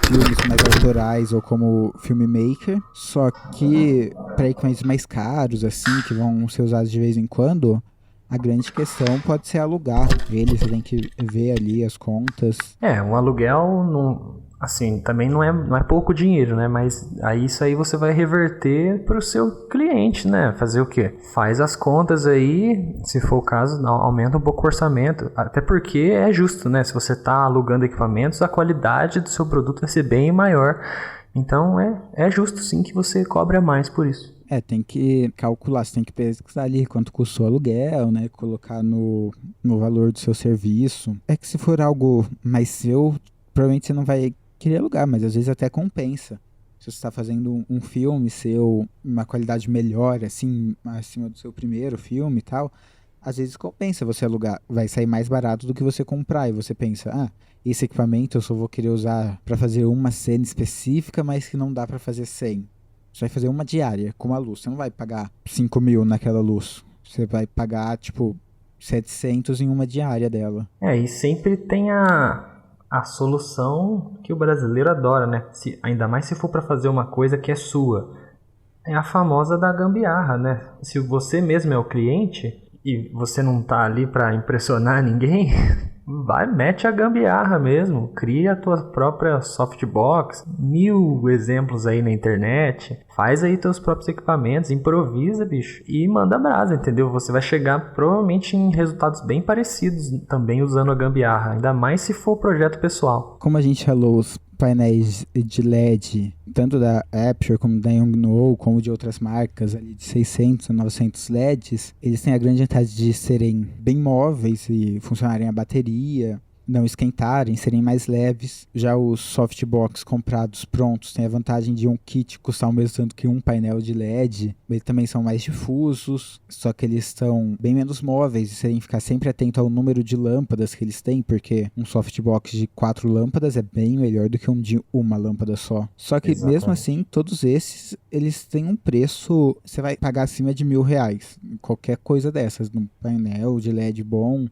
filmes mais autorais ou como filmmaker, só que para equipamentos mais caros, assim, que vão ser usados de vez em quando, a grande questão pode ser alugar ele, você tem que ver ali as contas. Um aluguel, não, assim, também não é pouco dinheiro, né? Mas aí isso aí você vai reverter para o seu cliente, né? Fazer o quê? Faz as contas aí, se for o caso, aumenta um pouco o orçamento. Até porque é justo, né? Se você está alugando equipamentos, a qualidade do seu produto vai ser bem maior. Então é justo sim que você cobre a mais por isso. Tem que calcular, você tem que pesquisar ali quanto custou o aluguel, né? Colocar no valor do seu serviço. É que se for algo mais seu, provavelmente você não vai querer alugar, mas às vezes até compensa. Se você está fazendo um filme seu, uma qualidade melhor, assim, acima do seu primeiro filme e tal, às vezes compensa você alugar. Vai sair mais barato do que você comprar. E você pensa, esse equipamento eu só vou querer usar para fazer uma cena específica, mas que não dá para fazer 100. Você vai fazer uma diária com uma luz. Você não vai pagar 5 mil naquela luz. Você vai pagar, tipo, 700 em uma diária dela. E sempre tem a solução que o brasileiro adora, né? Ainda mais se for para fazer uma coisa que é sua. É a famosa da gambiarra, né? Se você mesmo é o cliente e você não tá ali para impressionar ninguém, mete a gambiarra mesmo, cria a tua própria softbox, 1000 exemplos aí na internet, faz aí teus próprios equipamentos, improvisa, bicho, e manda brasa, entendeu? Você vai chegar provavelmente em resultados bem parecidos também usando a gambiarra, ainda mais se for projeto pessoal. Como a gente falou, os painéis de LED, tanto da Aputure como da Yongnuo, como de outras marcas ali de 600 a 900 LEDs, eles têm a grande vantagem de serem bem móveis e funcionarem a bateria, não esquentarem, serem mais leves. Já os softbox comprados prontos têm a vantagem de um kit custar o mesmo tanto que um painel de LED. Eles também são mais difusos, só que eles estão bem menos móveis e você tem que ficar sempre atento ao número de lâmpadas que eles têm, porque um softbox de 4 lâmpadas é bem melhor do que um de uma lâmpada só. Só que Exatamente. Mesmo assim, todos esses, eles têm um preço, você vai pagar acima de R$1.000, qualquer coisa dessas, num painel de LED bom,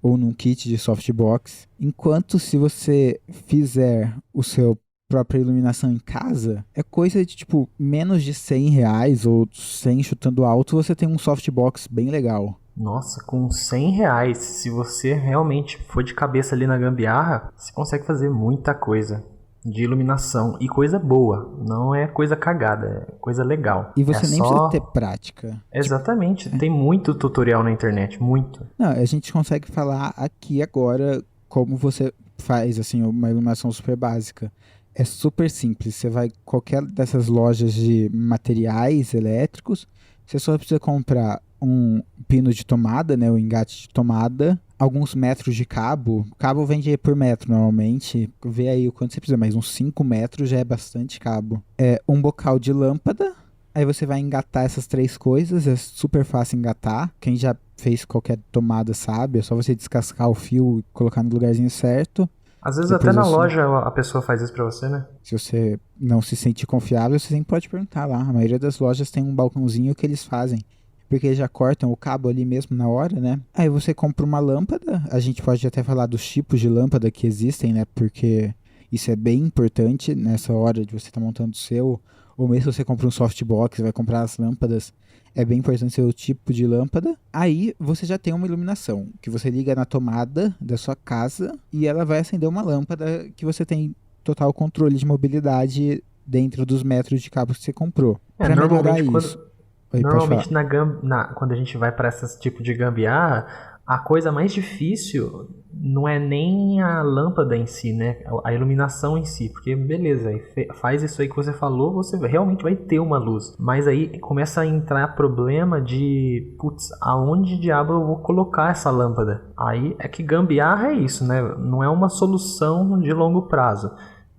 ou num kit de softbox. Enquanto se você fizer o seu própria iluminação em casa, é coisa de tipo menos de R$100 ou 100 chutando alto, você tem um softbox bem legal. Nossa, com R$100, se você realmente for de cabeça ali na gambiarra, você consegue fazer muita coisa de iluminação e coisa boa, não é coisa cagada, é coisa legal. E você nem precisa ter prática. Exatamente, tem muito tutorial na internet, muito. Não, a gente consegue falar aqui agora como você faz assim uma iluminação super básica. É super simples. Você vai em qualquer dessas lojas de materiais elétricos, você só precisa comprar um pino de tomada, né, o engate de tomada, alguns metros de cabo. Cabo vende por metro normalmente. Vê aí o quanto você precisa, mas uns 5 metros já é bastante cabo. É um bocal de lâmpada. Aí você vai engatar essas três coisas, é super fácil engatar. Quem já fez qualquer tomada sabe, é só você descascar o fio e colocar no lugarzinho certo. Às vezes até Depois na você loja a pessoa faz isso pra você, né? Se você não se sente confiável, você sempre pode perguntar lá. A maioria das lojas tem um balcãozinho que eles fazem. Porque eles já cortam o cabo ali mesmo na hora, né? Aí você compra uma lâmpada. A gente pode até falar dos tipos de lâmpada que existem, né? Porque isso é bem importante nessa hora de você estar montando o seu. Ou mesmo se você compra um softbox, vai comprar as lâmpadas. É bem importante ser o tipo de lâmpada. Aí você já tem uma iluminação que você liga na tomada da sua casa e ela vai acender uma lâmpada que você tem total controle de mobilidade dentro dos metros de cabo que você comprou. É, Para melhorar normalmente isso. quando Oi, pode falar. Normalmente quando a gente vai para esse tipo de gambiarra, a coisa mais difícil não é nem a lâmpada em si, né? A iluminação em si, porque beleza, faz isso aí que você falou, você realmente vai ter uma luz. Mas aí começa a entrar problema de, putz, aonde diabo eu vou colocar essa lâmpada? Aí é que gambiarra é isso, né? Não é uma solução de longo prazo.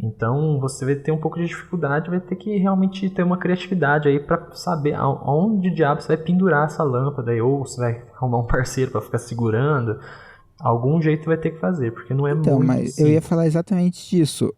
Então você vai ter um pouco de dificuldade, vai ter que realmente ter uma criatividade aí para saber aonde diabo você vai pendurar essa lâmpada aí, ou você vai arrumar um parceiro para ficar segurando. Algum jeito vai ter que fazer, porque não é Então, muito mas eu ia simples. falar exatamente disso.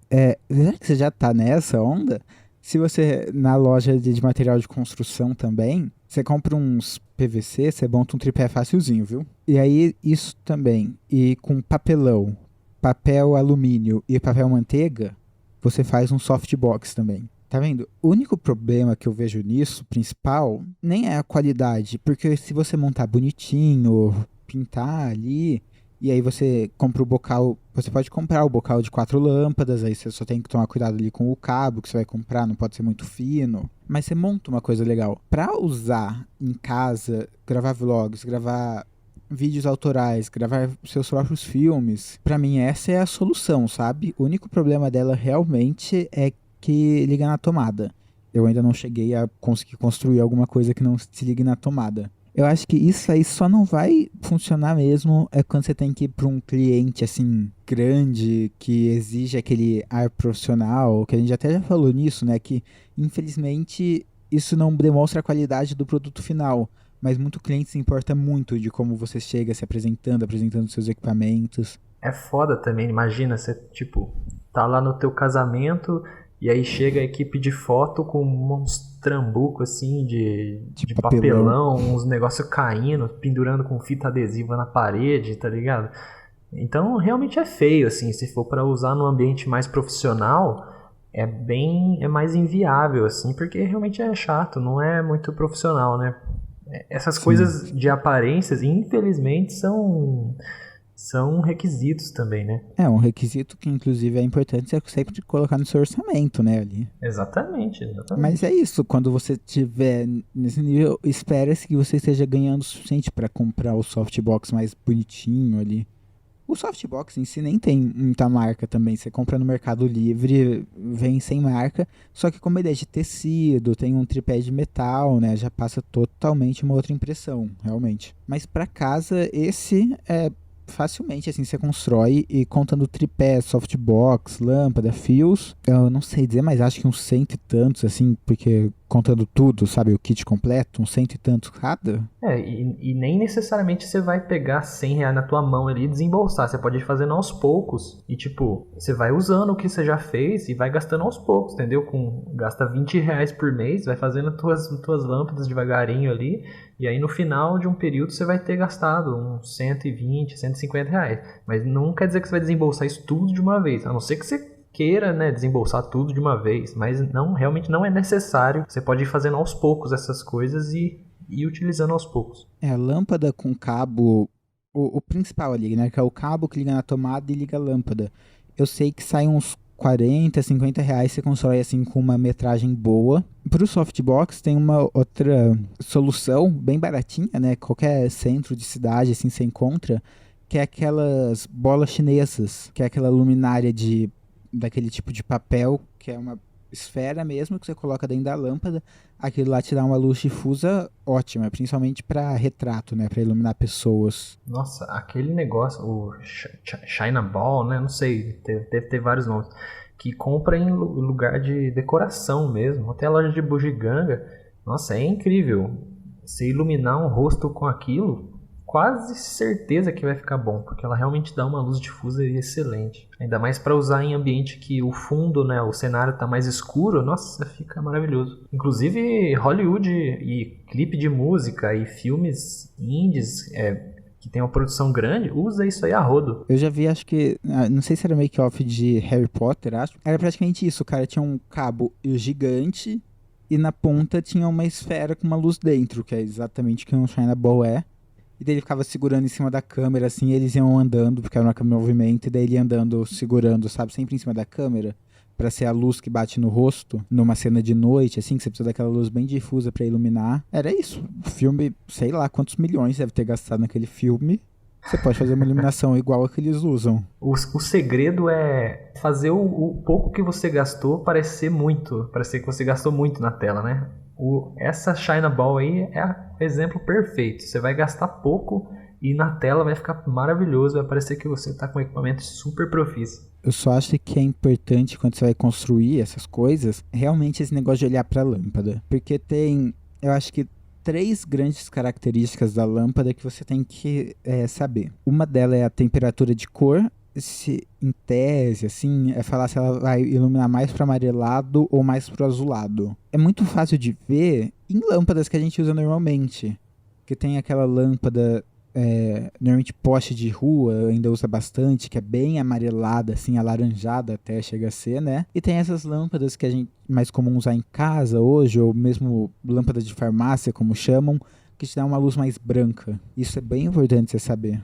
Já que você já tá nessa onda, se você, na loja de material de construção também, você compra uns PVC, você monta um tripé facilzinho, viu? E aí, isso também. E com papelão, papel alumínio e papel manteiga, você faz um softbox também. Tá vendo? O único problema que eu vejo nisso, principal, nem é a qualidade, porque se você montar bonitinho, pintar ali, e aí você compra o bocal, você pode comprar o bocal de 4 lâmpadas, aí você só tem que tomar cuidado ali com o cabo que você vai comprar, não pode ser muito fino. Mas você monta uma coisa legal. Pra usar em casa, gravar vlogs, gravar vídeos autorais, gravar seus próprios filmes, pra mim essa é a solução, sabe? O único problema dela realmente é que liga na tomada. Eu ainda não cheguei a conseguir construir alguma coisa que não se ligue na tomada. Eu acho que isso aí só não vai funcionar mesmo é quando você tem que ir para um cliente assim grande que exige aquele ar profissional, que a gente até já falou nisso, né? Que infelizmente isso não demonstra a qualidade do produto final, mas muito cliente se importa muito de como você chega se apresentando, apresentando seus equipamentos. É foda também, imagina, você, tipo, tá lá no teu casamento e aí chega a equipe de foto com uns trambucos assim De de papelão. papelão, uns negócios caindo, pendurando com fita adesiva na parede, tá ligado? Então realmente é feio, assim, se for para usar num ambiente mais profissional, é mais inviável, assim, porque realmente é chato, não é muito profissional, né? Essas Sim. coisas de aparências, infelizmente, são requisitos também, né? É um requisito que inclusive é importante você sempre colocar no seu orçamento, né, ali. Exatamente, Mas é exatamente. isso, quando você tiver nesse nível, espera-se que você esteja ganhando o suficiente para comprar o softbox mais bonitinho ali. O softbox em si nem tem muita marca também. Você compra no Mercado Livre, vem sem marca. Só que como ele é de tecido, tem um tripé de metal, né? Já passa totalmente uma outra impressão, realmente. Mas para casa, esse é facilmente assim você constrói e contando tripé, softbox, lâmpada, fios, eu não sei dizer, mas acho que uns cento e tantos assim, porque contando tudo, sabe, o kit completo, uns cento e tantos cada. E nem necessariamente você vai pegar R$ 100 na tua mão ali e desembolsar. Você pode ir fazendo aos poucos. E tipo, você vai usando o que você já fez e vai gastando aos poucos, entendeu? Gasta R$ 20 por mês, vai fazendo tuas lâmpadas devagarinho ali. E aí no final de um período você vai ter gastado uns 120, R$ 150. Mas não quer dizer que você vai desembolsar isso tudo de uma vez. A não ser que você queira, né, desembolsar tudo de uma vez, mas não, realmente não é necessário. Você pode ir fazendo aos poucos essas coisas e utilizando aos poucos. É, lâmpada com cabo, o principal ali, né? Que é o cabo que liga na tomada e liga a lâmpada. Eu sei que sai uns 40, R$ 50, você constrói assim com uma metragem boa. Para o softbox tem uma outra solução bem baratinha, né? Qualquer centro de cidade assim você encontra, que é aquelas bolas chinesas, que é aquela luminária de daquele tipo de papel, que é uma esfera mesmo, que você coloca dentro da lâmpada. Aquilo lá te dá uma luz difusa ótima, principalmente para retrato, né? Para iluminar pessoas. Nossa, aquele negócio, o China Ball, né? Não sei, deve ter vários nomes. Que compra em lugar de decoração mesmo. Até a loja de bugiganga. Nossa, é incrível. Você iluminar um rosto com aquilo, quase certeza que vai ficar bom, porque ela realmente dá uma luz difusa e excelente. Ainda mais para usar em ambiente que o fundo, né, o cenário tá mais escuro, nossa, fica maravilhoso. Inclusive Hollywood e clipe de música e filmes indies que tem uma produção grande, usa isso aí a rodo. Eu já vi, acho que, não sei se era make-off de Harry Potter, acho. Era praticamente isso, o cara tinha um cabo gigante e na ponta tinha uma esfera com uma luz dentro, que é exatamente o que um China Ball é. E daí ele ficava segurando em cima da câmera, assim, e eles iam andando, porque era uma câmera em movimento, e daí ele ia andando, segurando, sabe, sempre em cima da câmera, pra ser a luz que bate no rosto, numa cena de noite, assim, que você precisa daquela luz bem difusa pra iluminar. Era isso. O filme, sei lá quantos milhões deve ter gastado naquele filme. Você pode fazer uma iluminação igual a que eles usam. O segredo é fazer o pouco que você gastou parecer muito, parecer que você gastou muito na tela, né? Essa China Ball aí é o exemplo perfeito. Você vai gastar pouco e na tela vai ficar maravilhoso, vai parecer que você está com um equipamento super profício. Eu só acho que é importante quando você vai construir essas coisas, realmente esse negócio de olhar para a lâmpada. Porque tem, eu acho que 3 grandes características da lâmpada que você tem que saber. Uma delas é a temperatura de cor. Se, em tese, assim, é falar se ela vai iluminar mais para amarelado ou mais para azulado. É muito fácil de ver em lâmpadas que a gente usa normalmente. Que tem aquela lâmpada, normalmente poste de rua, ainda usa bastante, que é bem amarelada, assim, alaranjada até chega a ser, né? E tem essas lâmpadas que a gente mais comum usar em casa hoje, ou mesmo lâmpada de farmácia, como chamam, que te dá uma luz mais branca. Isso é bem importante você saber.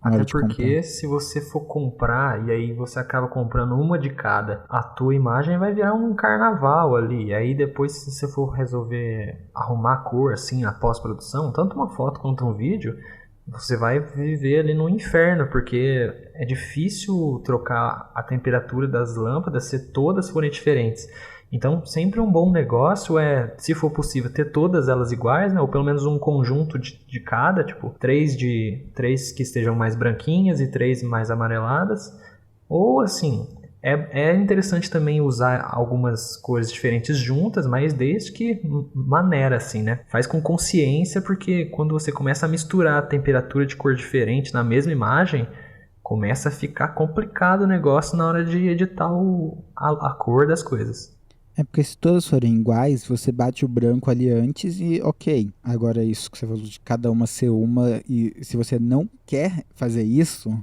Até porque se você for comprar e aí você acaba comprando uma de cada, a tua imagem vai virar um carnaval ali. E aí depois, se você for resolver arrumar a cor assim na pós-produção, tanto uma foto quanto um vídeo, você vai viver ali no inferno, porque é difícil trocar a temperatura das lâmpadas se todas forem diferentes. Então, sempre um bom negócio é, se for possível, ter todas elas iguais, né? Ou pelo menos um conjunto de cada, tipo, três que estejam mais branquinhas e 3 mais amareladas. Ou, assim, é interessante também usar algumas cores diferentes juntas, mas desde que maneira, assim, né? Faz com consciência, porque quando você começa a misturar a temperatura de cor diferente na mesma imagem, começa a ficar complicado o negócio na hora de editar a cor das coisas. É porque se todas forem iguais, você bate o branco ali antes e ok. Agora isso que você falou de cada uma ser uma, e se você não quer fazer isso,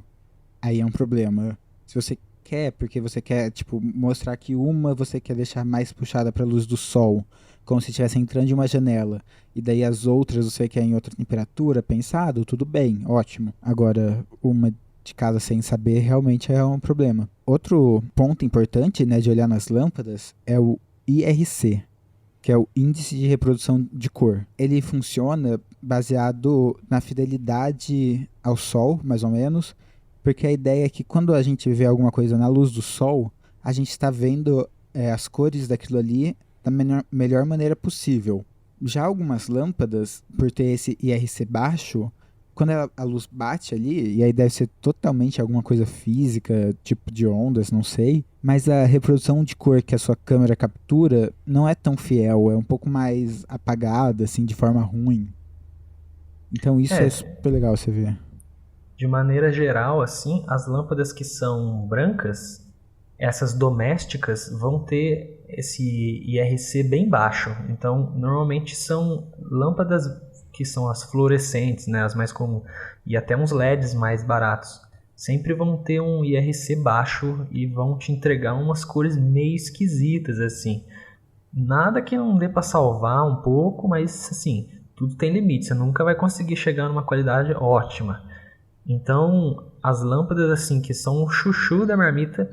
aí é um problema. Se você quer, porque você quer, tipo, mostrar que uma você quer deixar mais puxada para a luz do sol, como se estivesse entrando de uma janela, e daí as outras você quer em outra temperatura, pensado, tudo bem, ótimo. Agora, uma de cada sem saber realmente é um problema. Outro ponto importante, né, de olhar nas lâmpadas é o IRC, que é o Índice de Reprodução de Cor. Ele funciona baseado na fidelidade ao sol, mais ou menos, porque a ideia é que quando a gente vê alguma coisa na luz do sol, a gente está vendo as cores daquilo ali da melhor maneira possível. Já algumas lâmpadas, por ter esse IRC baixo, quando a luz bate ali, e aí deve ser totalmente alguma coisa física, tipo de ondas, não sei, mas a reprodução de cor que a sua câmera captura não é tão fiel, é um pouco mais apagada, assim, de forma ruim. Então isso é super legal você ver. De maneira geral, assim, as lâmpadas que são brancas, essas domésticas, vão ter esse IRC bem baixo. Então, normalmente são lâmpadas que são as fluorescentes, né, as mais comuns, e até uns LEDs mais baratos. Sempre vão ter um IRC baixo e vão te entregar umas cores meio esquisitas, assim. Nada que não dê para salvar um pouco, mas, assim, tudo tem limite. Você nunca vai conseguir chegar numa qualidade ótima. Então, as lâmpadas, assim, que são o chuchu da marmita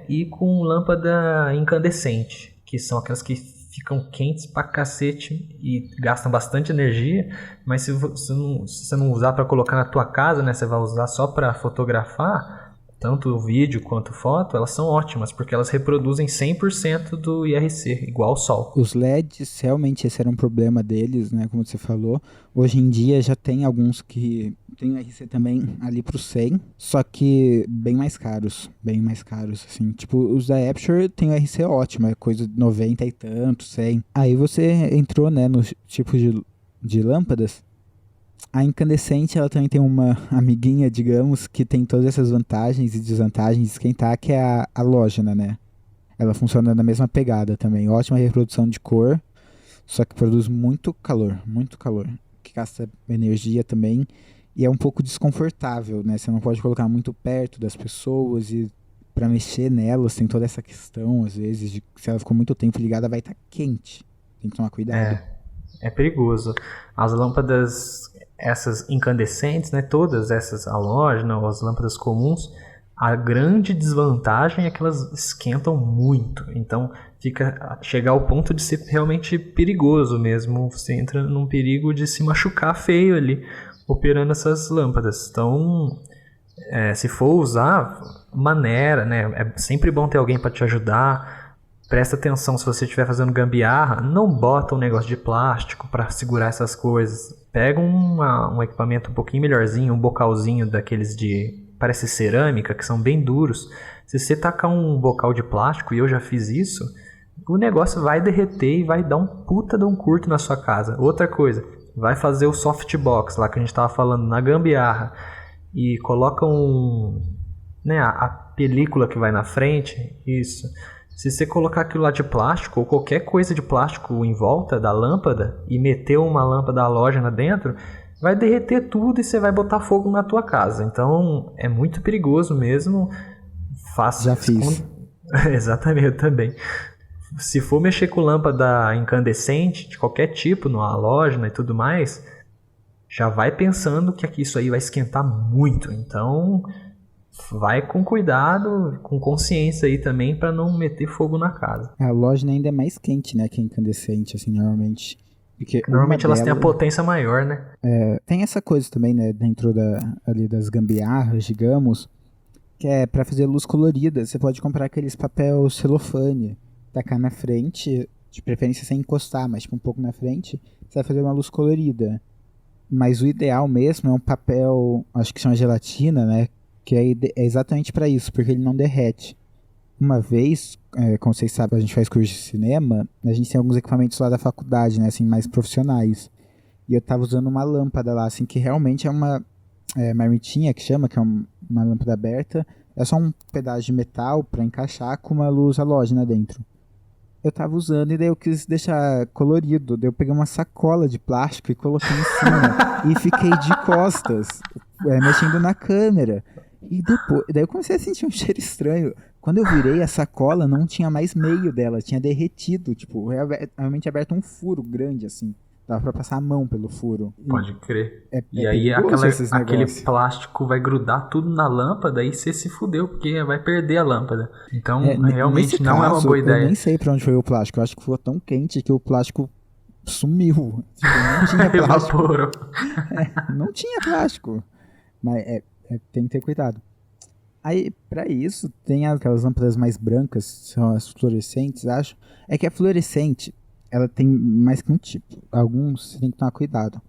ir com lâmpada incandescente, que são aquelas que ficam quentes pra cacete e gastam bastante energia, mas se você não usar para colocar na tua casa, né, você vai usar só para fotografar, tanto vídeo quanto foto, elas são ótimas, porque elas reproduzem 100% do IRC, igual ao sol. Os LEDs, realmente esse era um problema deles, né, como você falou. Hoje em dia já tem alguns que tem o IRC também ali pro 100, só que bem mais caros, assim. Tipo, os da Aperture tem o IRC ótimo, é coisa de 90 e tanto, 100. Aí você entrou, né, nos tipos de lâmpadas. A incandescente, ela também tem uma amiguinha, digamos, que tem todas essas vantagens e desvantagens de esquentar, que é a halógena, né? Ela funciona na mesma pegada também. Ótima reprodução de cor, só que produz muito calor, que gasta energia também. E é um pouco desconfortável, né? Você não pode colocar muito perto das pessoas e para mexer nelas tem toda essa questão, às vezes, de que se ela ficou muito tempo ligada vai estar quente. Tem que tomar cuidado. É perigoso. As lâmpadas, essas incandescentes, né, todas essas halógenas, as lâmpadas comuns, a grande desvantagem é que elas esquentam muito. Então chega ao ponto de ser realmente perigoso mesmo. Você entra num perigo de se machucar feio ali, operando essas lâmpadas. Então, se for usar, maneira, né? É sempre bom ter alguém para te ajudar. Presta atenção se você estiver fazendo gambiarra, não bota um negócio de plástico para segurar essas coisas. Pega um equipamento um pouquinho melhorzinho, um bocalzinho daqueles de, parece cerâmica, que são bem duros. Se você tacar um bocal de plástico, e eu já fiz isso, o negócio vai derreter e vai dar um puta de um curto na sua casa. Outra coisa, vai fazer o softbox lá que a gente estava falando na gambiarra e coloca a película que vai na frente, isso. Se você colocar aquilo lá de plástico ou qualquer coisa de plástico em volta da lâmpada e meter uma lâmpada halógena dentro, vai derreter tudo e você vai botar fogo na tua casa. Então é muito perigoso mesmo. Já fiz. Exatamente, eu também. Se for mexer com lâmpada incandescente de qualquer tipo, no halógena e tudo mais, já vai pensando que isso aí vai esquentar muito. Então vai com cuidado, com consciência aí também, para não meter fogo na casa. A halógena ainda é mais quente, né, que a incandescente, assim, normalmente. Porque normalmente elas têm a potência maior, né? Tem essa coisa também, né, dentro ali das gambiarras, digamos, que é para fazer luz colorida. Você pode comprar aqueles papel celofane, tacar na frente, de preferência sem encostar, mas tipo um pouco na frente, você vai fazer uma luz colorida. Mas o ideal mesmo é um papel, acho que chama gelatina, né, que é exatamente para isso, porque ele não derrete. Uma vez, como vocês sabem, a gente faz curso de cinema, a gente tem alguns equipamentos lá da faculdade, né, assim, mais profissionais. E eu tava usando uma lâmpada lá, assim, que realmente é uma marmitinha, que chama, que é uma lâmpada aberta. É só um pedaço de metal para encaixar com uma luz halógena dentro. Eu tava usando e daí eu quis deixar colorido. Daí eu peguei uma sacola de plástico e coloquei em cima. E fiquei de costas, mexendo na câmera. E daí eu comecei a sentir um cheiro estranho. Quando eu virei a sacola, não tinha mais meio dela, tinha derretido. Tipo, realmente aberto um furo grande, assim. Dava pra passar a mão pelo furo. Pode crer. E aí aquele plástico vai grudar tudo na lâmpada e você se fudeu, porque vai perder a lâmpada. Então, realmente não é uma boa ideia. Eu nem sei pra onde foi o plástico. Eu acho que ficou tão quente que o plástico sumiu. Tipo, não tinha plástico. Evaporou. Não tinha plástico. Mas tem que ter cuidado. Aí, pra isso, tem aquelas lâmpadas mais brancas, são as fluorescentes, acho. É que a fluorescente, ela tem mais que um tipo. Alguns você tem que tomar cuidado.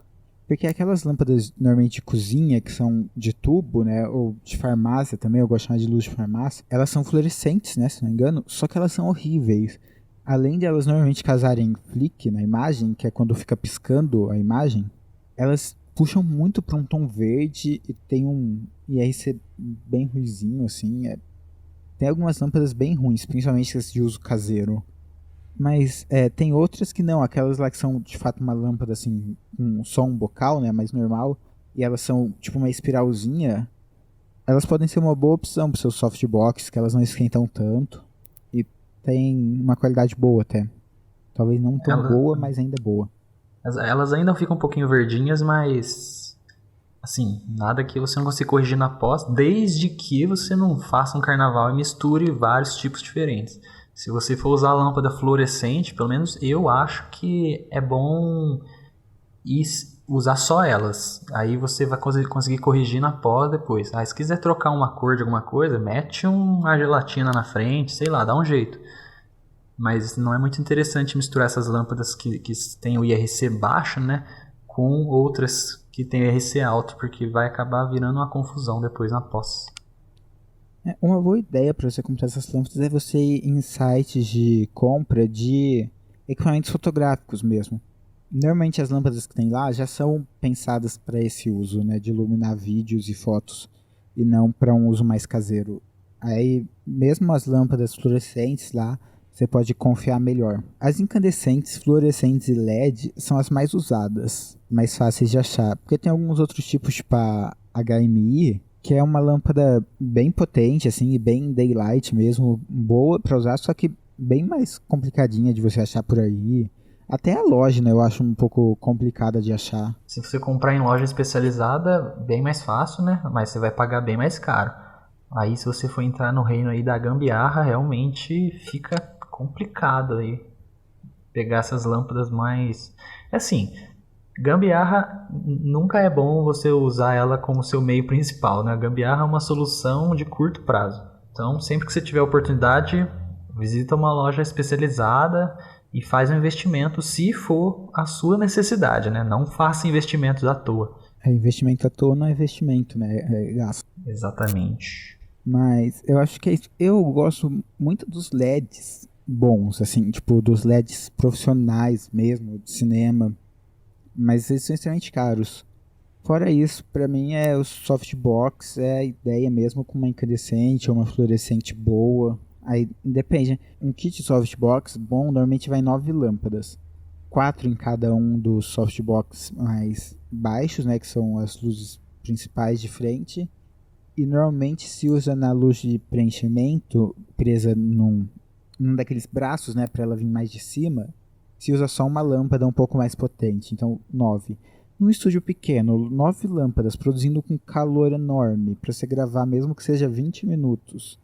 Porque aquelas lâmpadas, normalmente de cozinha, que são de tubo, né, ou de farmácia também, eu gosto de chamar de luz de farmácia, elas são fluorescentes, né, se não me engano, só que elas são horríveis. Além de elas normalmente causarem flick na imagem, que é quando fica piscando a imagem, elas puxam muito para um tom verde e tem um IRC bem ruizinho, assim. Tem algumas lâmpadas bem ruins, principalmente as de uso caseiro. Mas tem outras que não, aquelas lá que são de fato uma lâmpada assim, só um bocal, né, mais normal, e elas são tipo uma espiralzinha, elas podem ser uma boa opção para o seu softbox, que elas não esquentam tanto e tem uma qualidade boa até. Talvez não tão boa, mas ainda boa. Elas ainda ficam um pouquinho verdinhas, mas assim, nada que você não consiga corrigir na pós, desde que você não faça um carnaval e misture vários tipos diferentes. Se você for usar a lâmpada fluorescente, pelo menos eu acho que é bom ir usar só elas. Aí você vai conseguir corrigir na pós depois. Aí se quiser trocar uma cor de alguma coisa, mete uma gelatina na frente, sei lá, dá um jeito. Mas não é muito interessante misturar essas lâmpadas que têm o IRC baixo, né, com outras que têm o IRC alto, porque vai acabar virando uma confusão depois na pós. Uma boa ideia para você comprar essas lâmpadas é você ir em sites de compra de equipamentos fotográficos mesmo. Normalmente as lâmpadas que tem lá já são pensadas para esse uso, né, de iluminar vídeos e fotos, e não para um uso mais caseiro. Aí, mesmo as lâmpadas fluorescentes lá, você pode confiar melhor. As incandescentes, fluorescentes e LED são as mais usadas, mais fáceis de achar, porque tem alguns outros tipos, tipo a HMI, que é uma lâmpada bem potente, assim, e bem daylight mesmo, boa para usar, só que bem mais complicadinha de você achar por aí. Até a loja, né, eu acho um pouco complicada de achar. Se você comprar em loja especializada, bem mais fácil, né? Mas você vai pagar bem mais caro. Aí se você for entrar no reino aí da gambiarra, realmente fica complicado aí pegar essas lâmpadas mais... Assim, gambiarra nunca é bom você usar ela como seu meio principal, né? A gambiarra é uma solução de curto prazo. Então, sempre que você tiver oportunidade, visita uma loja especializada e faz um investimento se for a sua necessidade, né? Não faça investimentos à toa. Investimento à toa não é investimento, né? É gasto. Exatamente. Mas eu acho que é isso. Eu gosto muito dos LEDs bons, assim, tipo, dos LEDs profissionais mesmo, de cinema. Mas eles são extremamente caros. Fora isso, pra mim é o softbox, é a ideia mesmo com uma incandescente ou uma fluorescente boa. Aí depende. Um kit softbox bom normalmente vai 9 lâmpadas. 4 em cada um dos softbox mais baixos, né, que são as luzes principais de frente. E normalmente se usa na luz de preenchimento, presa num daqueles braços, né, para ela vir mais de cima, se usa só uma lâmpada um pouco mais potente, então 9. Num estúdio pequeno, 9 lâmpadas produzindo com calor enorme, para você gravar mesmo que seja 20 minutos.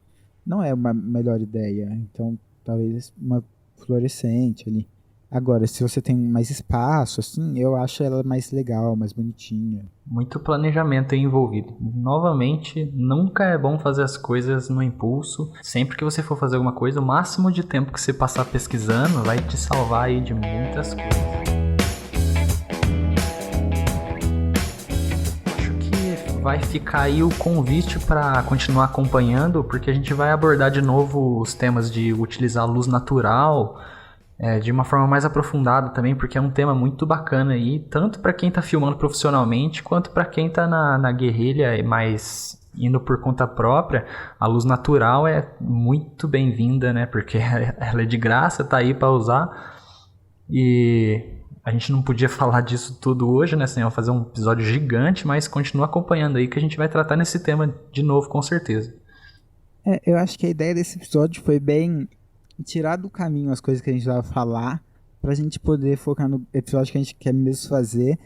Não é uma melhor ideia, então talvez uma fluorescente ali. Agora, se você tem mais espaço, assim, eu acho ela mais legal, mais bonitinha. Muito planejamento aí envolvido. Novamente, nunca é bom fazer as coisas no impulso. Sempre que você for fazer alguma coisa, o máximo de tempo que você passar pesquisando vai te salvar aí de muitas coisas. Acho que vai ficar aí o convite para continuar acompanhando, porque a gente vai abordar de novo os temas de utilizar luz natural, de uma forma mais aprofundada também, porque é um tema muito bacana aí, tanto para quem está filmando profissionalmente, quanto para quem está na guerrilha, mas indo por conta própria. A luz natural é muito bem-vinda, né? Porque ela é de graça, tá aí para usar. E a gente não podia falar disso tudo hoje, né? Senão fazer um episódio gigante, mas continua acompanhando aí que a gente vai tratar nesse tema de novo, com certeza. Eu acho que a ideia desse episódio foi bem tirar do caminho as coisas que a gente vai falar, pra gente poder focar no episódio que a gente quer mesmo fazer,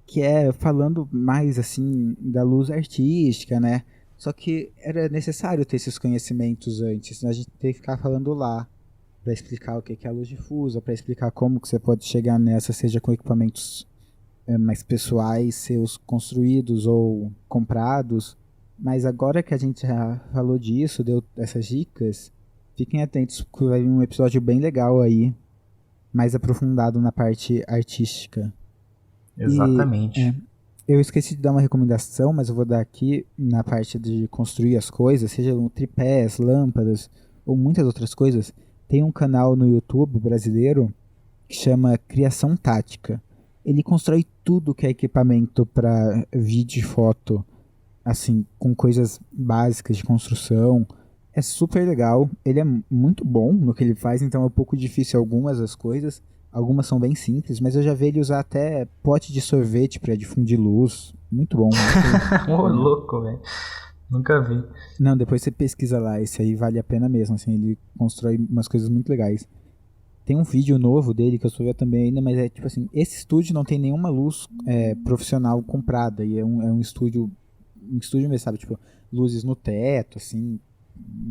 que é falando mais, assim, da luz artística, né? Só que era necessário ter esses conhecimentos antes, senão a gente tem que ficar falando lá, pra explicar o que é a luz difusa, pra explicar como que você pode chegar nessa, seja com equipamentos mais pessoais, seus construídos ou comprados. Mas agora que a gente já falou disso, deu essas dicas, fiquem atentos, porque vai vir um episódio bem legal aí, mais aprofundado na parte artística. Exatamente. Eu esqueci de dar uma recomendação, mas eu vou dar aqui na parte de construir as coisas, seja tripés, lâmpadas ou muitas outras coisas. Tem um canal no YouTube brasileiro que chama Criação Tática. Ele constrói tudo que é equipamento para vídeo e foto, assim, com coisas básicas de construção. É super legal, ele é muito bom no que ele faz, então é um pouco difícil algumas das coisas. Algumas são bem simples, mas eu já vi ele usar até pote de sorvete para difundir luz. Muito bom. Ô, louco, velho. Nunca vi. Não, depois você pesquisa lá, esse aí vale a pena mesmo, assim, ele constrói umas coisas muito legais. Tem um vídeo novo dele que eu só vi também ainda, mas é tipo assim, esse estúdio não tem nenhuma luz profissional comprada, e é um estúdio mesmo, sabe, tipo, luzes no teto, assim,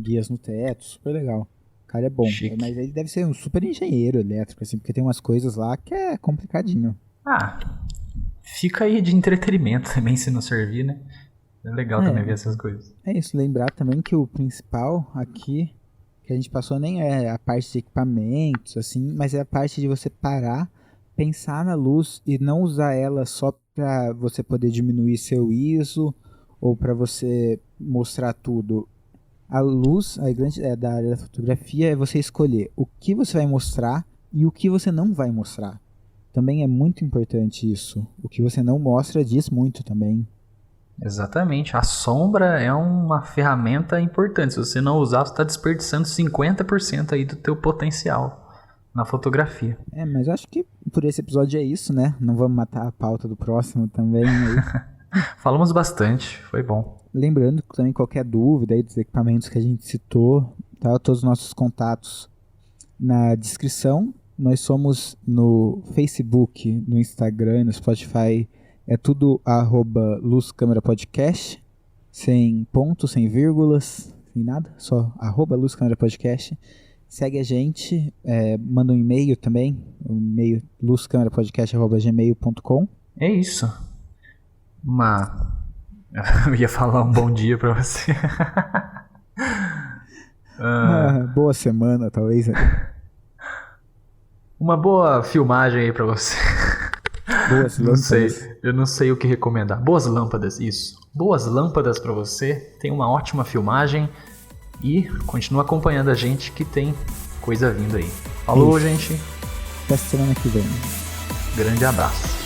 guias no teto, super legal. O cara é bom, mas ele deve ser um super engenheiro elétrico, assim, porque tem umas coisas lá que é complicadinho. Ah, fica aí de entretenimento também, se não servir, né? É legal também ver essas coisas. É isso, lembrar também que o principal aqui que a gente passou nem é a parte de equipamentos, assim, mas é a parte de você parar, pensar na luz e não usar ela só para você poder diminuir seu ISO ou para você mostrar tudo. A luz, a grande da área da fotografia é você escolher o que você vai mostrar e o que você não vai mostrar. Também é muito importante isso. O que você não mostra diz muito também. Exatamente. A sombra é uma ferramenta importante. Se você não usar, você está desperdiçando 50% aí do teu potencial na fotografia. Mas acho que por esse episódio é isso, né? Não vamos matar a pauta do próximo também. Falamos bastante, foi bom. Lembrando que também qualquer dúvida aí dos equipamentos que a gente citou, tá? Todos os nossos contatos na descrição. Nós somos no Facebook, no Instagram, no Spotify. É tudo @LuzCâmeraPodcast, sem pontos, sem vírgulas, sem nada, só @LuzCâmeraPodcast. Segue a gente, manda um e-mail também, o e-mail luzcamerapodcast@gmail.com. É isso. Eu ia falar um bom dia pra você. Uma boa semana, talvez. Uma boa filmagem aí pra você. Boas lâmpadas. Eu não sei o que recomendar. Boas lâmpadas, isso. Boas lâmpadas pra você. Tem uma ótima filmagem. E continua acompanhando a gente que tem coisa vindo aí. Falou, gente. Até semana que vem. Grande abraço.